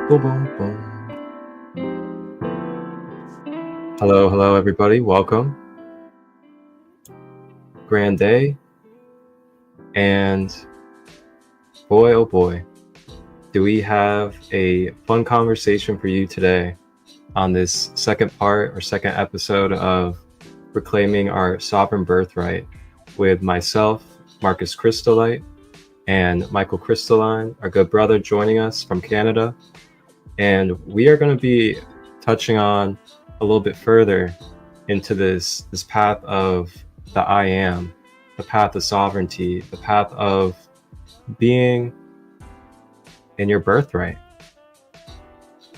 Boom, boom, boom. Hello, everybody. Welcome. Grand day. And boy, oh boy, do we have a fun conversation for you today on this second part or second episode of Reclaiming Our Sovereign Birthright with myself, Marcus Krystalite, and Michael Krystalline, our good brother, joining us from Canada. And we are going to be touching on a little bit further into this path of the I am, the path of sovereignty, the path of being in your birthright.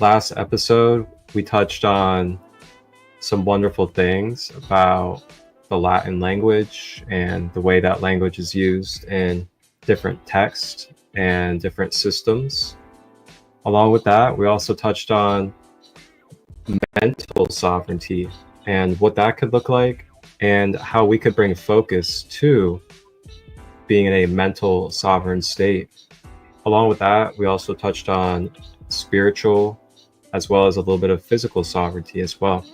Last episode, we touched on some wonderful things about the Latin language and the way that language is used in different texts and different systems. Along with that, we also touched on mental sovereignty and what that could look like and how we could bring focus to being in a mental sovereign state. Along with that, we also touched on spiritual as well as a little bit of physical sovereignty as well.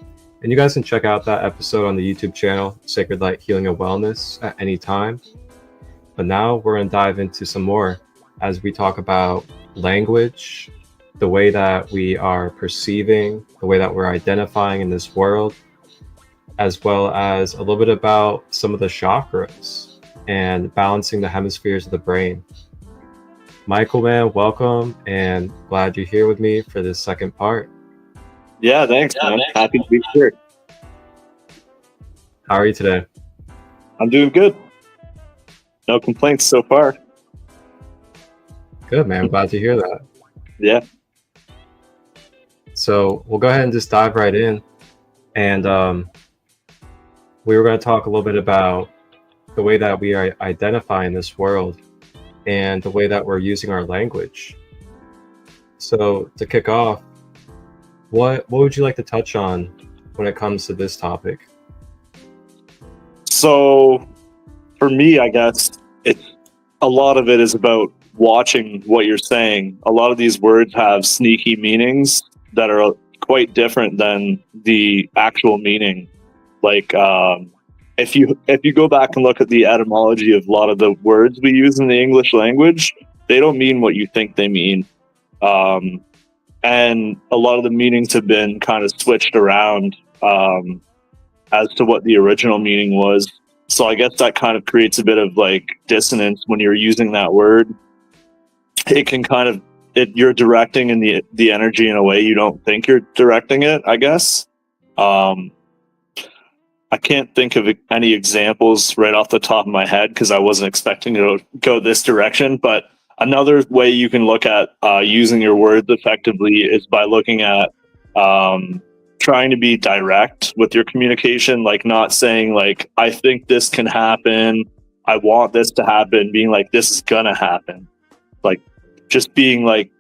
And you guys can check out that episode on the YouTube channel, Sacred Light Healing and Wellness, at any time. But now we're going to dive into some more as we talk about language, the way that we are perceiving, the way that we're identifying in this world, as well as a little bit about some of the chakras and balancing the hemispheres of the brain. Michael, man, welcome, and glad you're here with me for this second part. Yeah, thanks, man. Happy to be here. How are you today? I'm doing good. No complaints so far. Good, man. I'm glad to hear that. Yeah. So we'll go ahead and just dive right in. And we were going to talk a little bit about the way that we are identifying this world and the way that we're using our language. So to kick off, what would you like to touch on when it comes to this topic? So for me, I guess a lot of it is about watching what you're saying. A lot of these words have sneaky meanings that are quite different than the actual meaning. Like if you go back and look at the etymology of a lot of the words we use in the English language, they don't mean what you think they mean. And a lot of the meanings have been kind of switched around as to what the original meaning was. So I guess that kind of creates a bit of like dissonance when you're using that word. It can kind of you're directing in the energy in a way you don't think you're directing it, I guess. I can't think of any examples right off the top of my head because I wasn't expecting to go this direction. But another way you can look at using your words effectively is by looking at trying to be direct with your communication, like not saying like, I think this can happen, I want this to happen, being like, this is gonna happen. Like just being like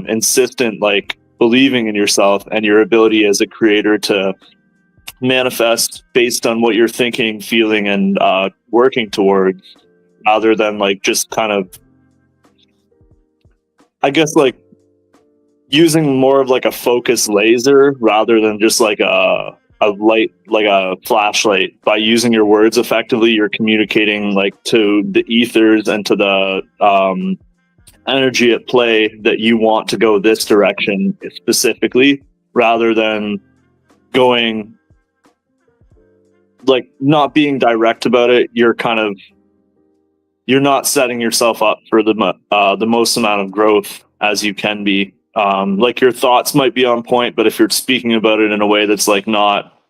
insistent, like believing in yourself and your ability as a creator to manifest based on what you're thinking, feeling, and working towards, rather than like just kind of, I guess, like using more of like a focus laser rather than just like a light, like a flashlight. By using your words effectively, you're communicating like to the ethers and to the energy at play that you want to go this direction specifically, rather than going like not being direct about it. You're not setting yourself up for the most amount of growth as you can be. Like your thoughts might be on point, but if you're speaking about it in a way that's like not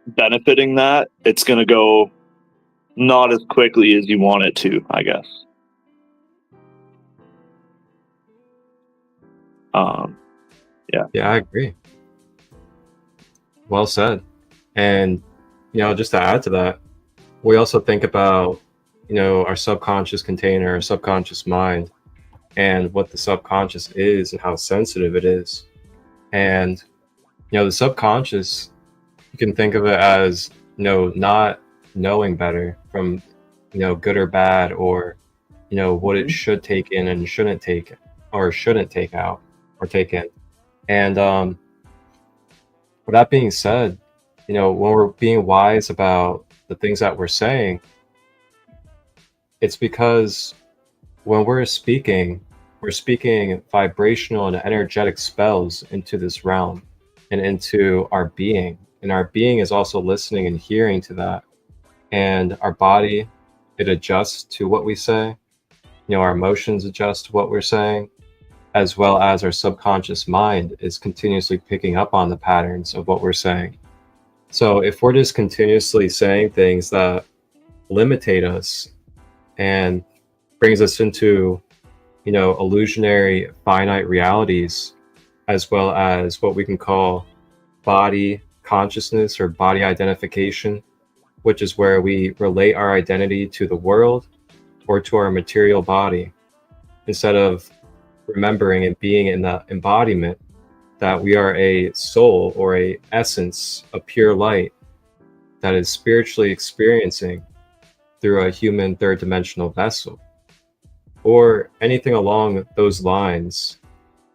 benefiting that, it's going to go not as quickly as you want it to, I guess. Yeah, I agree. Well said. And just to add to that, we also think about our subconscious container, our subconscious mind, and what the subconscious is and how sensitive it is. And the subconscious, you can think of it as not knowing better from good or bad, or what it should take in and shouldn't take, or shouldn't take out, or take in. And with that being said, when we're being wise about the things that we're saying, it's because when we're speaking vibrational and energetic spells into this realm and into our being. And our being is also listening and hearing to that. And our body, it adjusts to what we say. Our emotions adjust to what we're saying, as well as our subconscious mind is continuously picking up on the patterns of what we're saying. So if we're just continuously saying things that limitate us and brings us into, illusionary finite realities, as well as what we can call body consciousness or body identification, which is where we relate our identity to the world or to our material body, instead of remembering and being in the embodiment that we are a soul or a essence, a pure light that is spiritually experiencing through a human third dimensional vessel, or anything along those lines,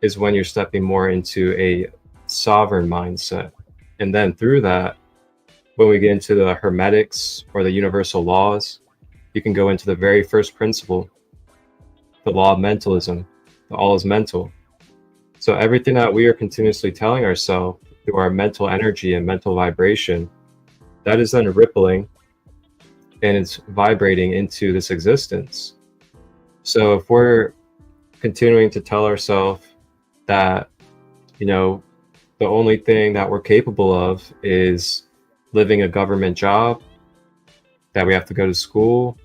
is when you're stepping more into a sovereign mindset. And then through that, when we get into the hermetics or the universal laws, you can go into the very first principle, the law of mentalism, the all is mental. So everything that we are continuously telling ourselves through our mental energy and mental vibration, that is then rippling and it's vibrating into this existence. So if we're continuing to tell ourselves that, the only thing that we're capable of is living a government job, that we have to go to school,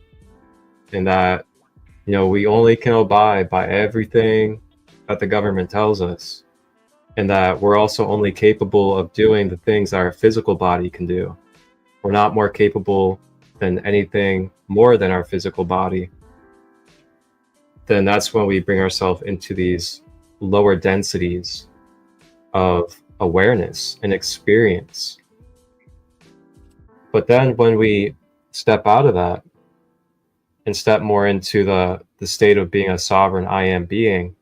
and that, we only can abide by everything that the government tells us, and that we're also only capable of doing the things that our physical body can do. We're not more capable than anything more than our physical body. Then that's when we bring ourselves into these lower densities of awareness and experience. But then when we step out of that and step more into the state of being a sovereign I am being,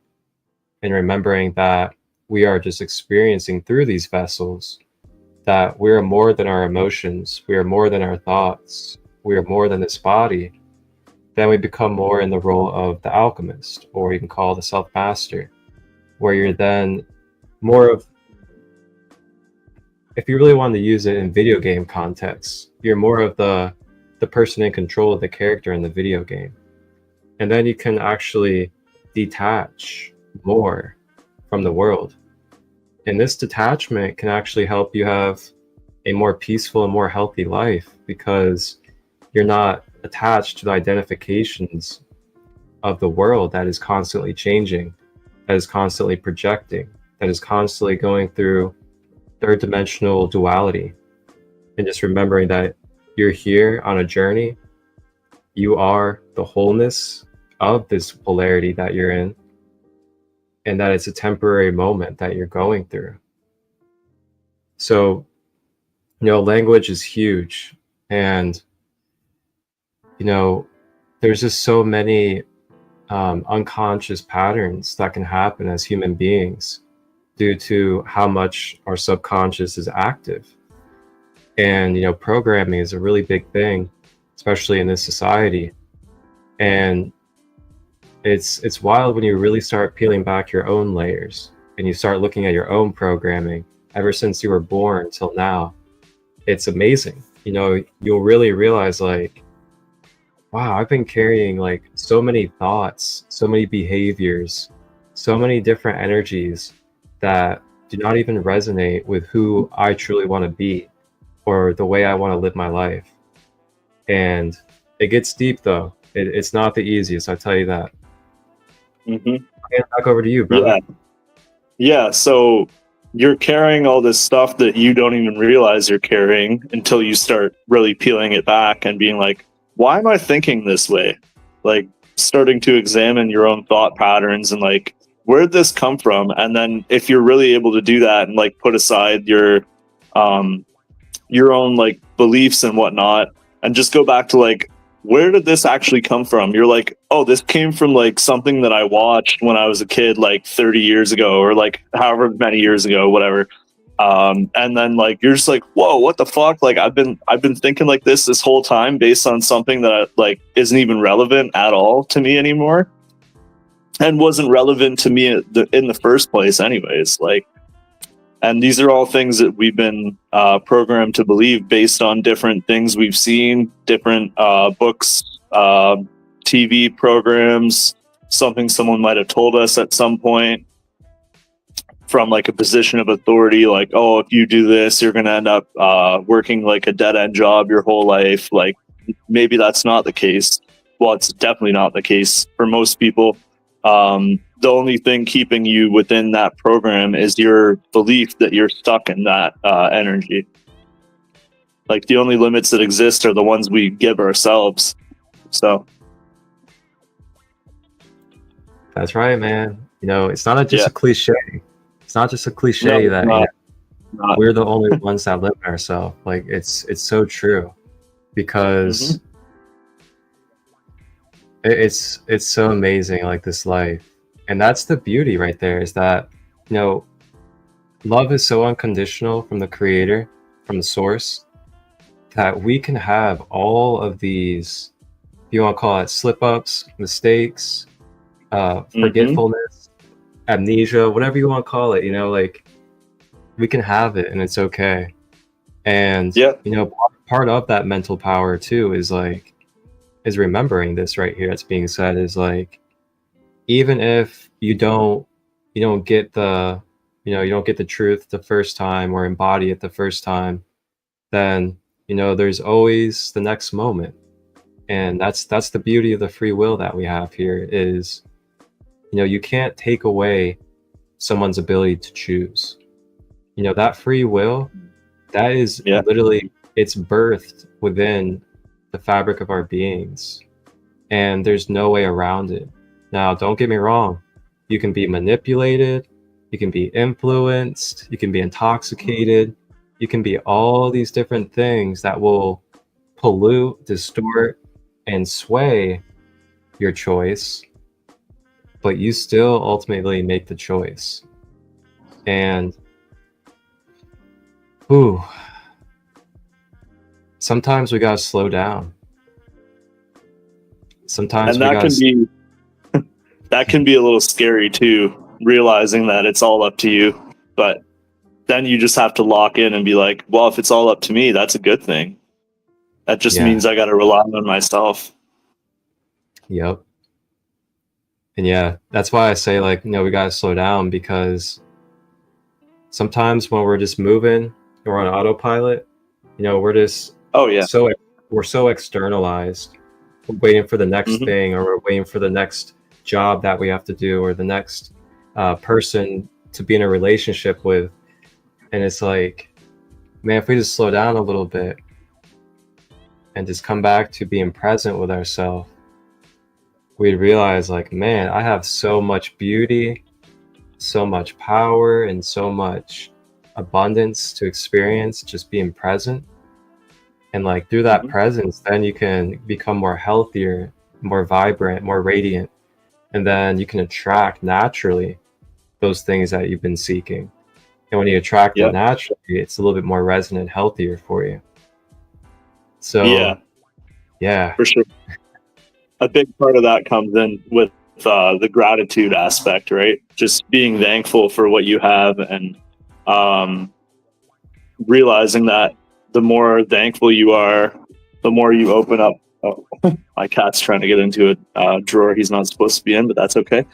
and remembering that we are just experiencing through these vessels, that we are more than our emotions, we are more than our thoughts, we are more than this body, then we become more in the role of the alchemist, or you can call the self-master, where you're then more of, if you really want to use it in video game context, you're more of the person in control of the character in the video game. And then you can actually detach more from the world. And this detachment can actually help you have a more peaceful and more healthy life, because you're not attached to the identifications of the world that is constantly changing, that is constantly projecting, that is constantly going through third dimensional duality. And just remembering that you're here on a journey, you are the wholeness of this polarity that you're in, and that it's a temporary moment that you're going through. So, language is huge. And, there's just so many unconscious patterns that can happen as human beings due to how much our subconscious is active. And, programming is a really big thing, especially in this society. And it's wild when you really start peeling back your own layers and you start looking at your own programming ever since you were born till now. It's amazing. You'll really realize, like, wow, I've been carrying like so many thoughts, so many behaviors, so many different energies that do not even resonate with who I truly want to be or the way I want to live my life. And it gets deep though. It's not the easiest, I tell you that. Mm-hmm. Back over to you, brother. Yeah. So you're carrying all this stuff that you don't even realize you're carrying until you start really peeling it back and being like, why am I thinking this way? Like starting to examine your own thought patterns and like, where'd this come from? And then if you're really able to do that and like put aside your own like beliefs and whatnot, and just go back to like where did this actually come from? You're like, oh, this came from like something that I watched when I was a kid, like 30 years ago, or like however many years ago, whatever. And then like you're just like, whoa, what the fuck? Like I've been thinking like this whole time based on something that like isn't even relevant at all to me anymore, and wasn't relevant to me in the first place, anyways. Like, and these are all things that we've been programmed to believe based on different things we've seen, different books, TV programs, something someone might have told us at some point from like a position of authority, like, oh, if you do this, you're going to end up working like a dead end job your whole life. Like maybe that's not the case. Well, it's definitely not the case for most people. The only thing keeping you within that program is your belief that you're stuck in that energy. Like the only limits that exist are the ones we give ourselves. So That's right, man. You know, it's not just a cliche. It's not just a cliche that we're the only ones that live in ourselves. Like it's so true, because it's so amazing, like this life. And that's the beauty right there, is that, you know, love is so unconditional from the creator, from the source, that we can have all of these, if you want to call it slip ups, mistakes, forgetfulness, amnesia, whatever you want to call it, you know, like we can have it and it's okay. And, you know, part of that mental power too is remembering this right here that's being said, is like, even if you don't get the, you know, you don't get the truth the first time or embody it the first time, then, you know, there's always the next moment. And that's the beauty of the free will that we have here, is, you know, you can't take away someone's ability to choose. You know, that free will, that is literally, it's birthed within the fabric of our beings, and there's no way around it. Now, don't get me wrong, you can be manipulated, you can be influenced, you can be intoxicated, you can be all these different things that will pollute, distort, and sway your choice, but you still ultimately make the choice. And sometimes we gotta slow down. Sometimes and that can be a little scary too, realizing that it's all up to you. But then you just have to lock in and be like, well, if it's all up to me, that's a good thing. That just means I got to rely on myself. Yep. And yeah, that's why I say, like, you know, we gotta slow down, because sometimes when we're just moving, we're on autopilot, you know, we're just we're so externalized. We're waiting for the next thing, or we're waiting for the next job that we have to do, or the next person to be in a relationship with. And it's like, man, if we just slow down a little bit and just come back to being present with ourselves, we'd realize, like, man, I have so much beauty, so much power, and so much abundance to experience just being present. And like through that presence, then you can become more healthier, more vibrant, more radiant. And then you can attract naturally those things that you've been seeking. And when you attract it naturally, it's a little bit more resonant, healthier for you. So yeah, for sure. A big part of that comes in with the gratitude aspect, right? Just being thankful for what you have, and realizing that the more thankful you are, the more you open up. Oh, my cat's trying to get into a drawer he's not supposed to be in, but that's okay.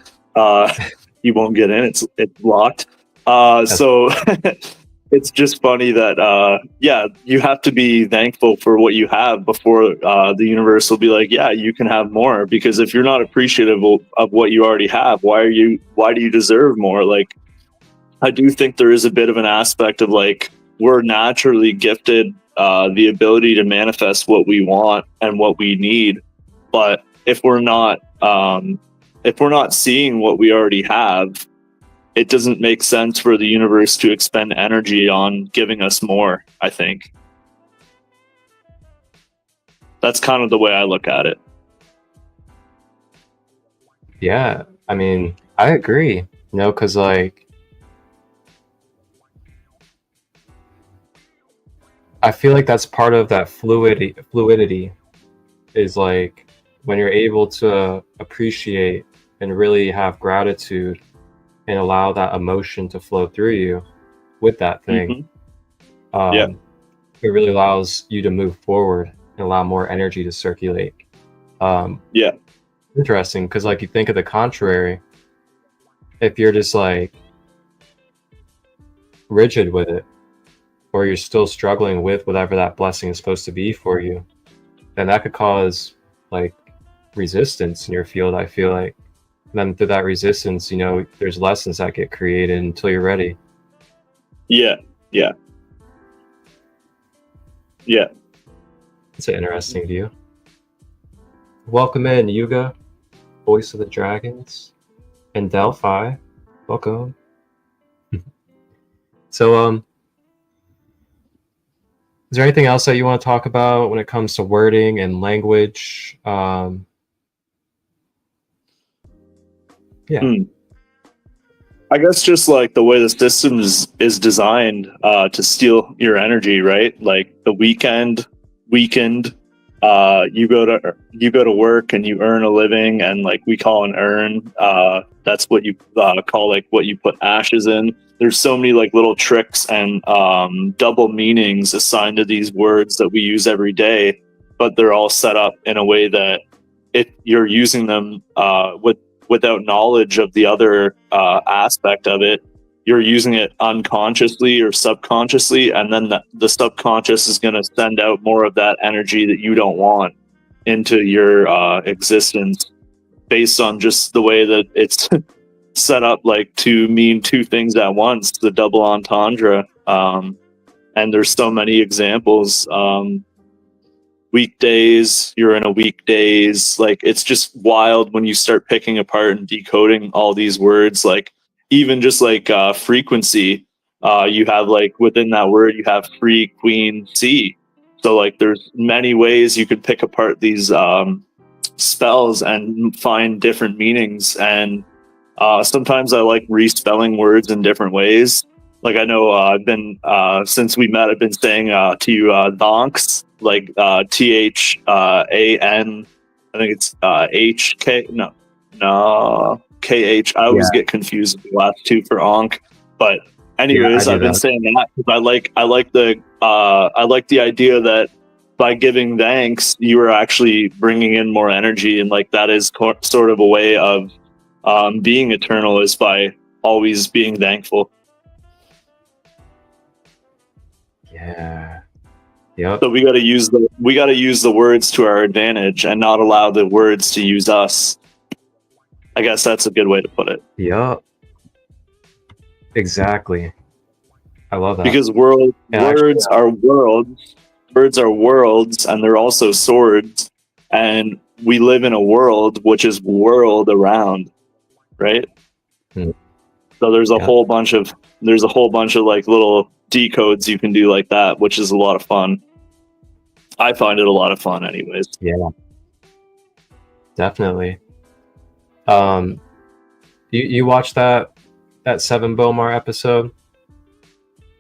He won't get in. It's locked. So it's just funny that you have to be thankful for what you have before the universe will be like, yeah, you can have more. Because if you're not appreciative of what you already have, why do you deserve more? Like, I do think there is a bit of an aspect of like, we're naturally gifted the ability to manifest what we want and what we need, but if we're not seeing what we already have, it doesn't make sense for the universe to expend energy on giving us more. I think That's kind of the way I look at it. Yeah, I mean, I agree. You know, because like I feel like that's part of that fluidity is like when you're able to appreciate and really have gratitude and allow that emotion to flow through you with that thing. Hmm. Yeah. Um, it really allows you to move forward and allow more energy to circulate. Um, Yeah. Interesting, because like you think of the contrary, if you're just like rigid with it, or you're still struggling with whatever that blessing is supposed to be for you, then that could cause like resistance in your field, I feel like. And then through that resistance, you know, there's lessons that get created until you're ready. Yeah. Yeah. Yeah. It's an interesting view. Welcome in, Yuga, Voice of the Dragons, and Delphi. Welcome. So, is there anything else that you want to talk about when it comes to wording and language? Yeah. I guess just like the way the system is designed to steal your energy, right? Like the weekend, you go to work and you earn a living, and like we call an earn. That's what you call like what you put ashes in. There's so many like little tricks and double meanings assigned to these words that we use every day, but they're all set up in a way that you're using them without knowledge of the other aspect of it. You're using it unconsciously or subconsciously, and then the subconscious is going to send out more of that energy that you don't want into your existence, based on just the way that it's set up, like to mean two things at once, the double entendre. And there's so many examples. Weekdays, you're in a weekdays. Like it's just wild when you start picking apart and decoding all these words. Like even just like frequency, you have like within that word you have free queen c. So like there's many ways you could pick apart these spells and find different meanings. And sometimes I like respelling words in different ways. Like I know I've been since we met, I've been saying to you donks, like THAN. I think it's HK. No, KH. I always get confused with the last two for onk. But Yeah, I anyways, do I've been that. saying that because I like the idea that by giving thanks, you are actually bringing in more energy, and like that is sort of a way of being eternal, is by always being thankful. Yeah. Yep. So we got to use the words to our advantage and not allow the words to use us. I guess that's a good way to put it. Yep. Exactly. I love that. Because And words are worlds, and they're also swords. And we live in a world which is world around, right? Hmm. So there's a Yeah. whole bunch of like little decodes you can do like that, which is a lot of fun. I find it a lot of fun, anyways. Yeah. Definitely. You watched that Seven Bomar episode,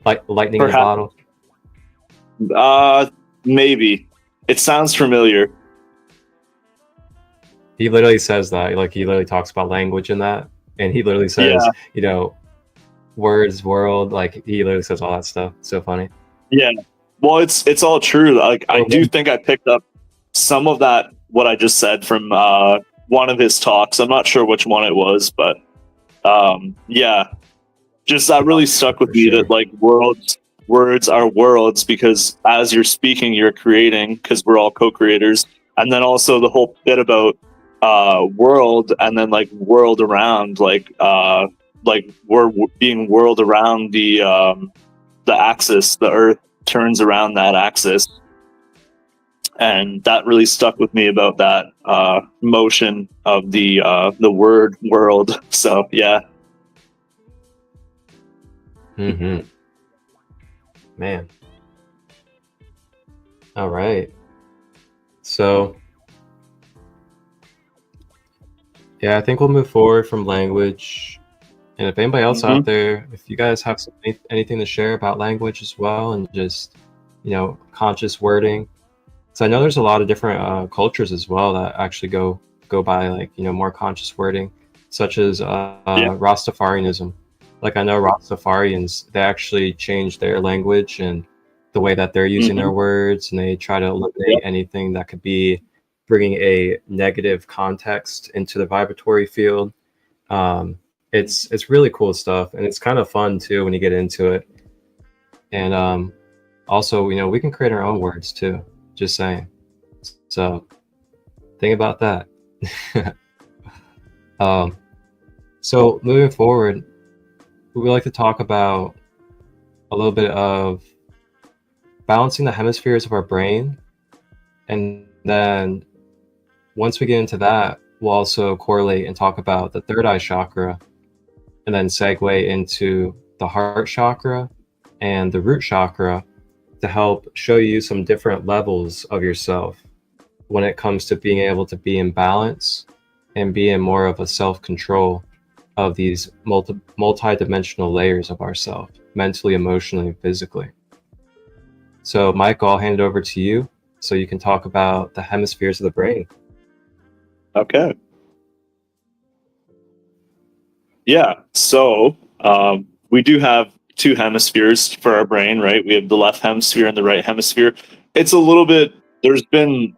like Lightning in a Perhaps, Bottle? maybe it sounds familiar. He literally says that, like he literally talks about language in that, and he literally says, Yeah, you know, words, world, like he literally says all that stuff. It's so funny. yeah. Well, it's all true. Like I Oh, do think I picked up some of that what I just said from one of his talks. I'm not sure which one it was, but yeah, just that really stuck with for me, sure. that like words are worlds, because as you're speaking you're creating, because we're all co-creators. And then also the whole bit about world, and then like world around, like we're being whirled around the axis. The earth turns around that axis, and that really stuck with me about that motion of the word world. So yeah. Mm-hmm. Man. All right. So yeah, I think we'll move forward from language. And if anybody else out there, if you guys have anything to share about language as well, and just, conscious wording. So I know there's a lot of different cultures as well that actually go by like, more conscious wording, such as Rastafarianism. Like I know Rastafarians, they actually change their language and the way that they're using their words, and they try to eliminate anything that could be bringing a negative context into the vibratory field. It's really cool stuff, and it's kind of fun too when you get into it. And also, we can create our own words too. Just saying. So think about that. So moving forward, we would like to talk about a little bit of balancing the hemispheres of our brain, and then once we get into that, we'll also correlate and talk about the third eye chakra, and then segue into the heart chakra and the root chakra to help show you some different levels of yourself when it comes to being able to be in balance and be in more of a self-control of these multi-dimensional layers of ourself, mentally, emotionally, and physically. So Michael, I'll hand it over to you so you can talk about the hemispheres of the brain. Okay. Yeah. So we do have two hemispheres for our brain, right? We have the left hemisphere and the right hemisphere. It's a little bit, there's been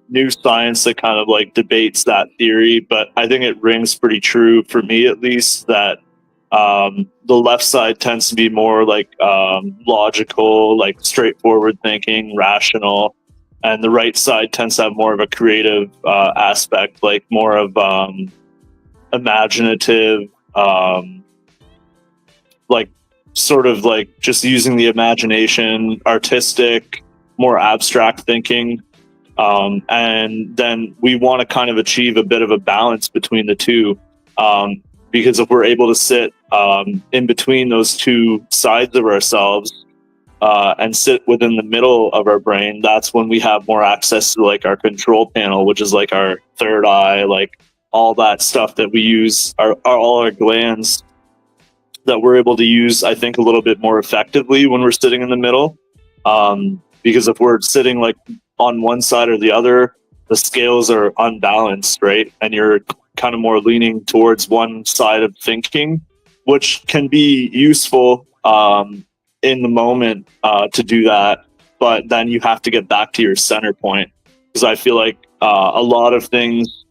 new science that kind of like debates that theory, but I think it rings pretty true for me, at least, that the left side tends to be more like logical, like straightforward thinking, rational, and the right side tends to have more of a creative aspect, like more of imaginative, like sort of like just using the imagination, artistic, more abstract thinking. And then we want to kind of achieve a bit of a balance between the two, because if we're able to sit in between those two sides of ourselves and sit within the middle of our brain, that's when we have more access to like our control panel, which is like our third eye, like all that stuff that we use, all our glands that we're able to use, I think, a little bit more effectively when we're sitting in the middle. Because if we're sitting like on one side or the other, the scales are unbalanced, right? And you're kind of more leaning towards one side of thinking, which can be useful in the moment to do that. But then you have to get back to your center point, because I feel like a lot of things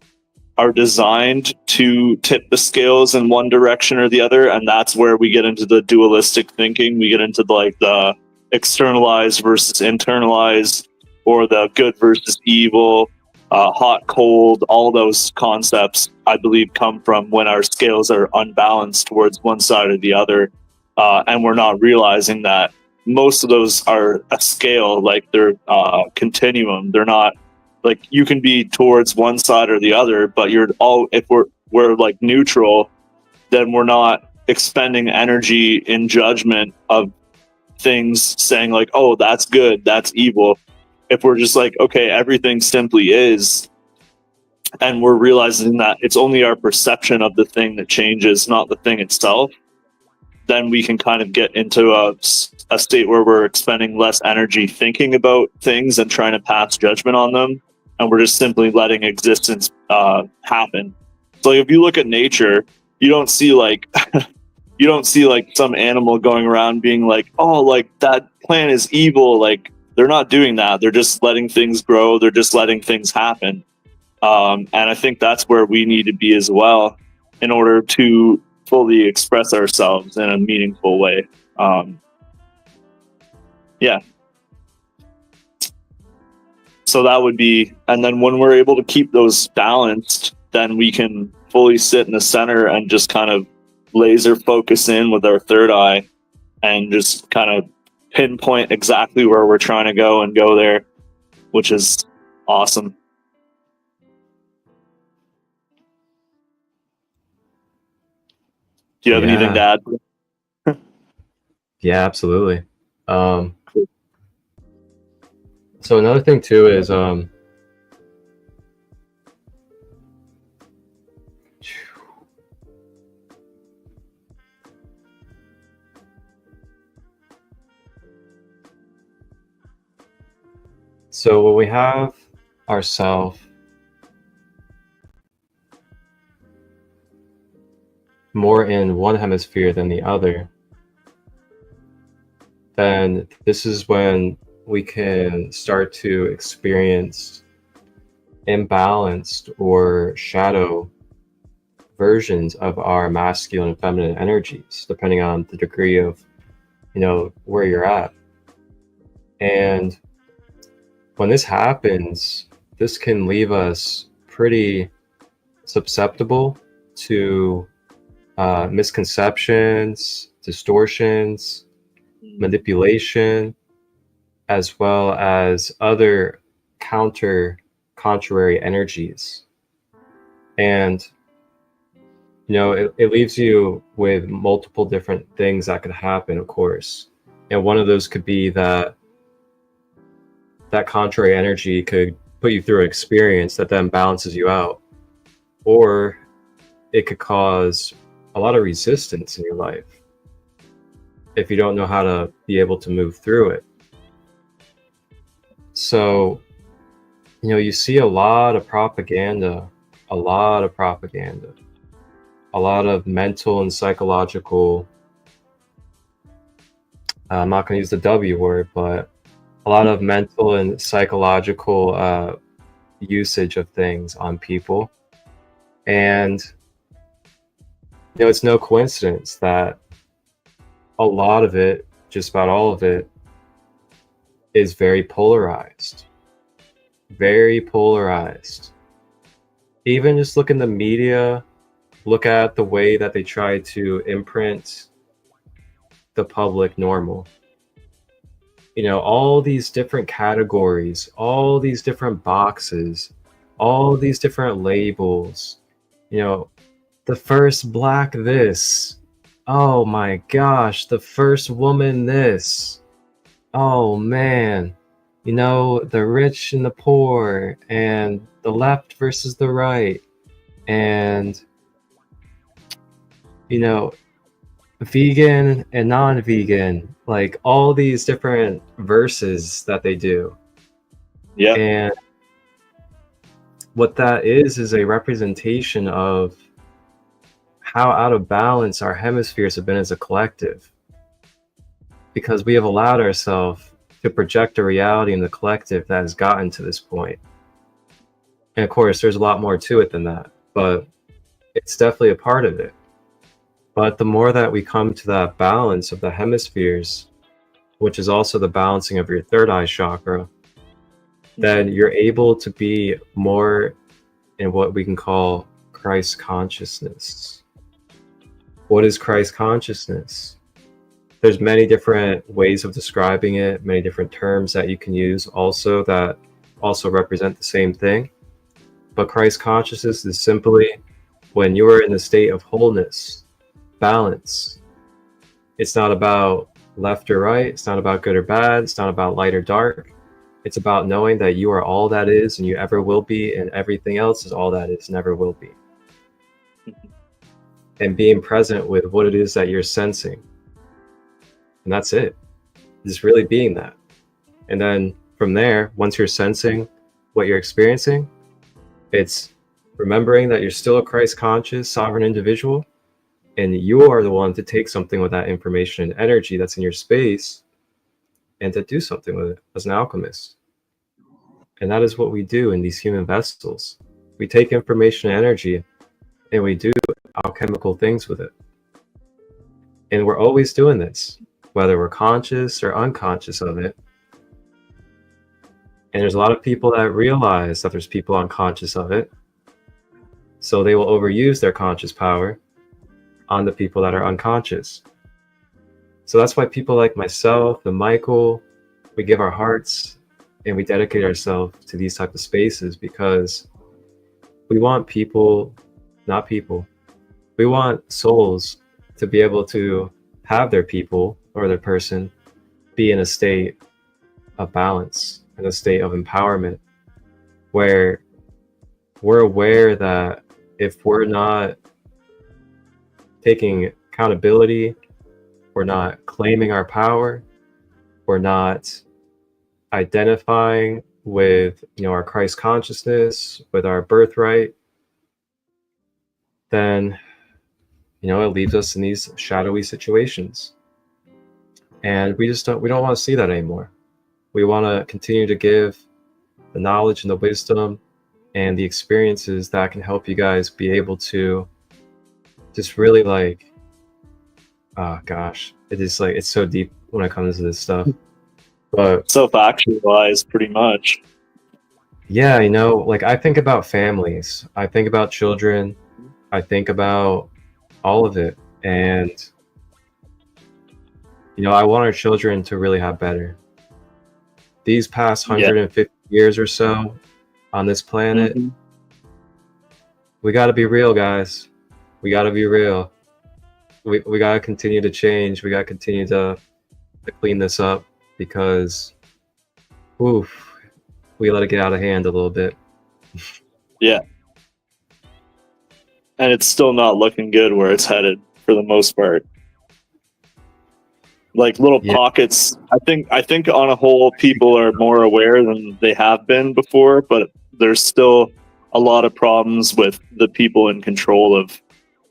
are designed to tip the scales in one direction or the other, and that's where we get into the dualistic thinking. We get into the externalized versus internalized, or the good versus evil, hot, cold. All those concepts, I believe, come from when our scales are unbalanced towards one side or the other, and we're not realizing that most of those are a scale, like they're continuum. They're not like you can be towards one side or the other, but if we're like neutral, then we're not expending energy in judgment of things, saying like, oh, that's good, that's evil. If we're just like, okay, everything simply is, and we're realizing that it's only our perception of the thing that changes, not the thing itself, then we can kind of get into a state where we're expending less energy thinking about things and trying to pass judgment on them, and we're just simply letting existence happen. So if you look at nature, you don't see like you don't see like some animal going around being like, oh, like that plant is evil. Like they're not doing that. They're just letting things grow. They're just letting things happen. And I think that's where we need to be as well, in order to fully express ourselves in a meaningful way. Yeah. So that would be, and then when we're able to keep those balanced, then we can fully sit in the center and just kind of laser focus in with our third eye and just kind of pinpoint exactly where we're trying to go and go there, which is awesome. Do you have anything to add? Yeah, absolutely. So another thing too is So when we have ourself more in one hemisphere than the other, then this is when we can start to experience imbalanced or shadow versions of our masculine and feminine energies, depending on the degree of, where you're at. And when this happens, this can leave us pretty susceptible to misconceptions, distortions, manipulation, as well as other contrary energies. And it leaves you with multiple different things that could happen, of course. And one of those could be that contrary energy could put you through an experience that then balances you out. Or it could cause a lot of resistance in your life if you don't know how to be able to move through it. So, you see a lot of propaganda, a lot of mental and psychological, I'm not going to use the W word, but a lot of mental and psychological usage of things on people. And, it's no coincidence that a lot of it, just about all of it, is very polarized. Very polarized. Even just look in the media, look at the way that they try to imprint the public normal. All these different categories, all these different boxes, all these different labels, the first black this, oh my gosh, the first woman this, oh man, the rich and the poor, and the left versus the right, and vegan and non-vegan, like all these different verses that they do. Yeah. And what that is a representation of how out of balance our hemispheres have been as a collective, because we have allowed ourselves to project a reality in the collective that has gotten to this point. And of course, there's a lot more to it than that, but it's definitely a part of it. But the more that we come to that balance of the hemispheres, which is also the balancing of your third eye chakra, then you're able to be more in what we can call Christ consciousness. What is Christ consciousness? There's many different ways of describing it, many different terms that you can use also that also represent the same thing. But Christ consciousness is simply when you are in the state of wholeness, balance. It's not about left or right. It's not about good or bad. It's not about light or dark. It's about knowing that you are all that is and you ever will be, and everything else is all that is and ever will be. And being present with what it is that you're sensing. And that's it. Just really being that. And then from there, once you're sensing what you're experiencing, it's remembering that you're still a Christ conscious, sovereign individual, and you are the one to take something with that information and energy that's in your space and to do something with it as an alchemist. And that is what we do in these human vessels. We take information and energy and we do alchemical things with it. And we're always doing this, whether we're conscious or unconscious of it. And there's a lot of people that realize that there's people unconscious of it. So they will overuse their conscious power on the people that are unconscious. So that's why people like myself and Michael, we give our hearts and we dedicate ourselves to these types of spaces, because we want people, not people, we want souls to be able to have their people or their person be in a state of balance, in a state of empowerment, where we're aware that if we're not taking accountability, we're not claiming our power, we're not identifying with, our Christ consciousness, with our birthright, then, it leaves us in these shadowy situations. And we don't want to see that anymore. We want to continue to give the knowledge and the wisdom and the experiences that can help you guys be able to just really oh gosh, it is it's so deep when it comes to this stuff. But self-actualized pretty much. Yeah, I think about families, I think about children, I think about all of it. And, I want our children to really have better. These past 150 years or so on this planet, we got to be real, guys. We got to be real. We got to continue to change. We got to continue to clean this up because, we let it get out of hand a little bit. Yeah. And it's still not looking good where it's headed for the most part. Little pockets. I think on a whole, people are more aware than they have been before, but there's still a lot of problems with the people in control of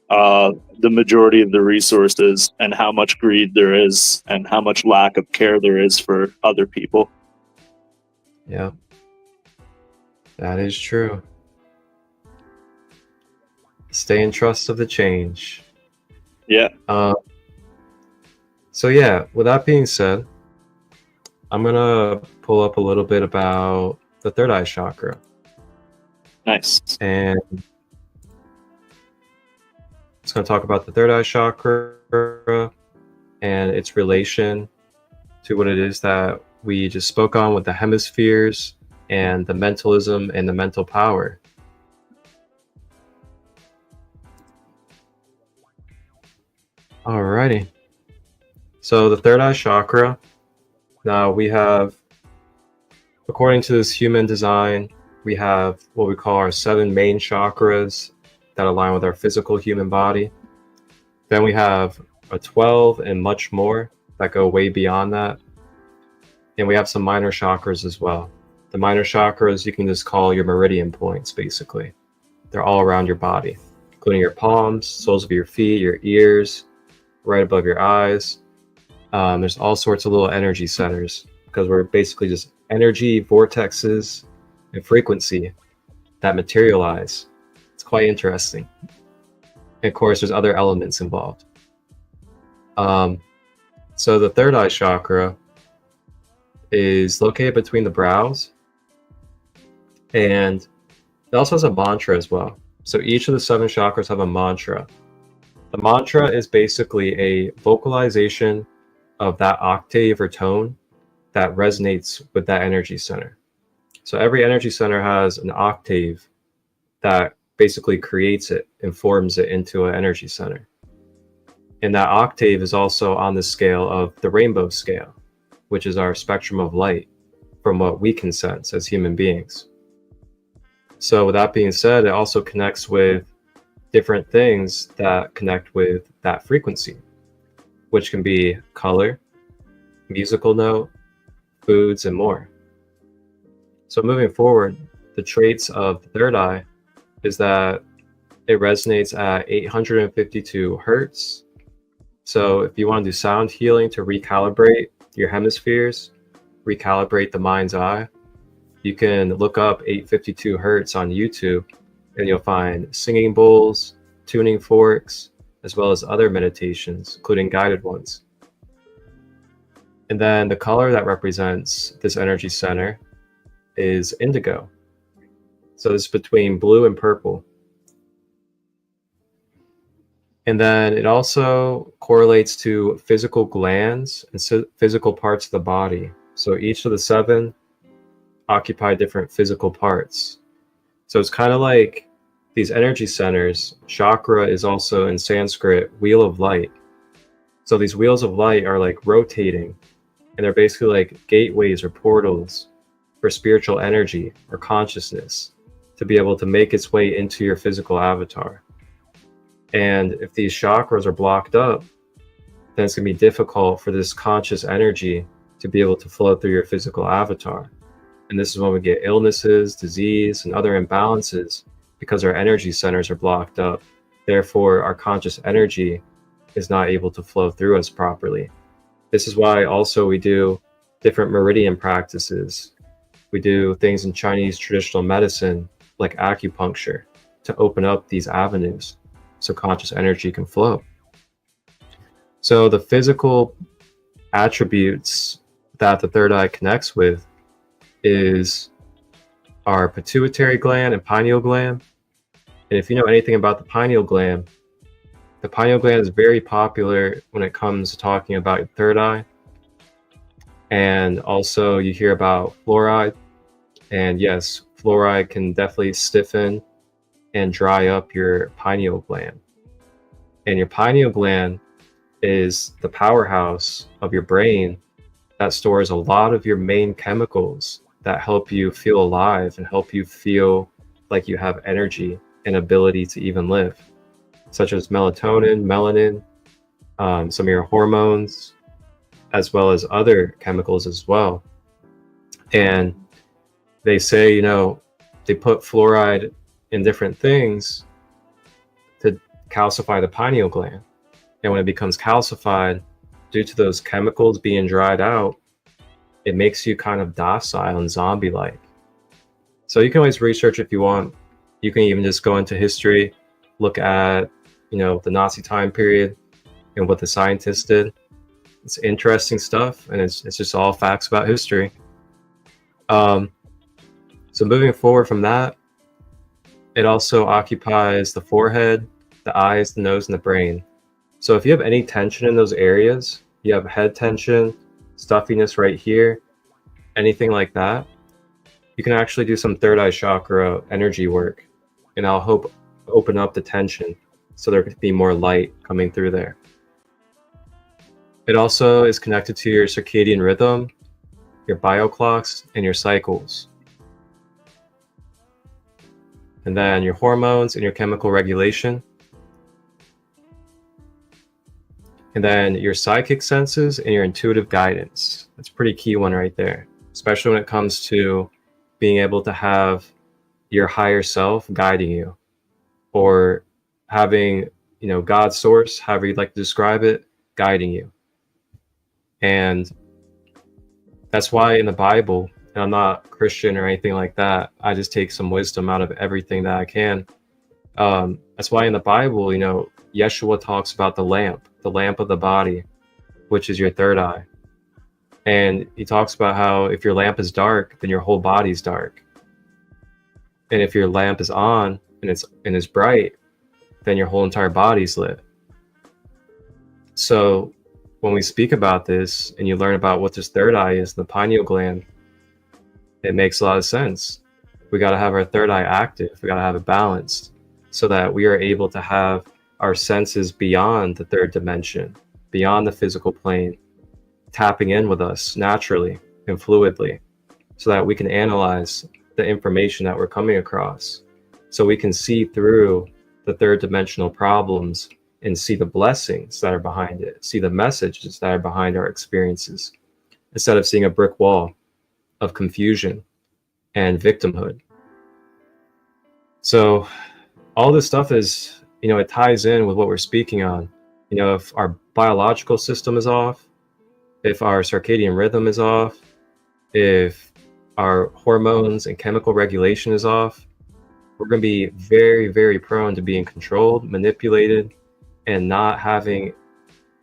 the majority of the resources, and how much greed there is and how much lack of care there is for other people. Yeah, that is true. Stay in trust of the change. Yeah. So yeah, with that being said, I'm gonna pull up a little bit about the third eye chakra. Nice. And it's gonna talk about the third eye chakra and its relation to what it is that we just spoke on with the hemispheres and the mentalism and the mental power. Alrighty. So the third eye chakra, now we have, according to this human design, we have what we call our 7 main chakras that align with our physical human body. Then we have a 12 and much more that go way beyond that. And we have some minor chakras as well. The minor chakras you can just call your meridian points, basically. They're all around your body, including your palms, soles of your feet, your ears, right above your eyes. There's all sorts of little energy centers because we're basically just energy vortexes and frequency that materialize. It's quite interesting. And of course, there's other elements involved. So the third eye chakra is located between the brows, and it also has a mantra as well. So each of the 7 chakras have a mantra. The mantra is basically a vocalization of that octave or tone that resonates with that energy center. So every energy center has an octave that basically creates it and forms it into an energy center. And that octave is also on the scale of the rainbow scale, which is our spectrum of light from what we can sense as human beings. So with that being said, it also connects with different things that connect with that frequency, which can be color, musical note, foods, and more. So moving forward, the traits of the third eye is that it resonates at 852 hertz. So if you want to do sound healing to recalibrate your hemispheres, recalibrate the mind's eye, you can look up 852 hertz on YouTube and you'll find singing bowls, tuning forks, as well as other meditations, including guided ones. And then the color that represents this energy center is indigo. So it's between blue and purple. And then it also correlates to physical glands and physical parts of the body. So each of the 7 occupy different physical parts. So it's kind of like these energy centers. Chakra is also in Sanskrit wheel of light. So these wheels of light are like rotating, and they're basically like gateways or portals for spiritual energy or consciousness to be able to make its way into your physical avatar. And if these chakras are blocked up, then it's going to be difficult for this conscious energy to be able to flow through your physical avatar. And this is when we get illnesses, disease, and other imbalances because our energy centers are blocked up. Therefore, our conscious energy is not able to flow through us properly. This is why also we do different meridian practices. We do things in Chinese traditional medicine like acupuncture to open up these avenues so conscious energy can flow. So the physical attributes that the third eye connects with is our pituitary gland and pineal gland. And if you know anything about the pineal gland is very popular when it comes to talking about your third eye. And also you hear about fluoride. And yes, fluoride can definitely stiffen and dry up your pineal gland. And your pineal gland is the powerhouse of your brain that stores a lot of your main chemicals that help you feel alive and help you feel like you have energy and ability to even live, such as melatonin, melanin, some of your hormones, as well as other chemicals as well. And they say, they put fluoride in different things to calcify the pineal gland. And when it becomes calcified, due to those chemicals being dried out, it makes you kind of docile and zombie-like. So you can always research if you want. You can even just go into history, look at, the Nazi time period and what the scientists did. It's interesting stuff, and it's just all facts about history. So moving forward from that, it also occupies the forehead, the eyes, the nose, and the brain. So if you have any tension in those areas, you have head tension, stuffiness right here, anything like that, you can actually do some third eye chakra energy work, and I'll help open up the tension so there could be more light coming through there. It also is connected to your circadian rhythm, your bioclocks, and your cycles. And then your hormones and your chemical regulation. And then your psychic senses and your intuitive guidance. That's a pretty key one right there, especially when it comes to being able to have your higher self guiding you, or having, God's source, however you'd like to describe it, guiding you. And that's why in the Bible, and I'm not Christian or anything like that, I just take some wisdom out of everything that I can. That's why in the Bible, Yeshua talks about the lamp of the body, which is your third eye. And he talks about how if your lamp is dark, then your whole body's dark. And if your lamp is on and it's bright, then your whole entire body's lit. So when we speak about this and you learn about what this third eye is, the pineal gland, it makes a lot of sense. We got to have our third eye active. We got to have it balanced so that we are able to have our senses beyond the third dimension, beyond the physical plane, tapping in with us naturally and fluidly so that we can analyze the information that we're coming across, so we can see through the third dimensional problems and see the blessings that are behind it, see the messages that are behind our experiences, instead of seeing a brick wall of confusion and victimhood. So all this stuff is, it ties in with what we're speaking on. If our biological system is off, if our circadian rhythm is off, if our hormones and chemical regulation is off, we're going to be very, very prone to being controlled, manipulated, and not having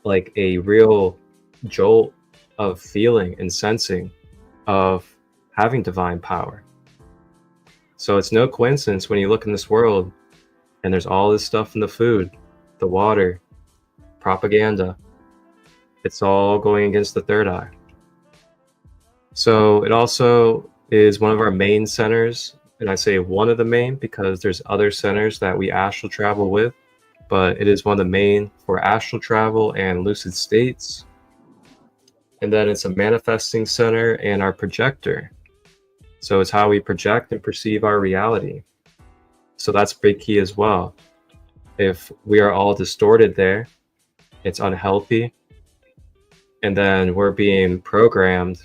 like a real jolt of feeling and sensing of having divine power. So it's no coincidence when you look in this world and there's all this stuff in the food, the water, propaganda. It's all going against the third eye. So it also is one of our main centers. And I say one of the main because there's other centers that we astral travel with, but it is one of the main for astral travel and lucid states. And then it's a manifesting center and our projector. So it's how we project and perceive our reality. So that's big key as well. If we are all distorted there, it's unhealthy. And then we're being programmed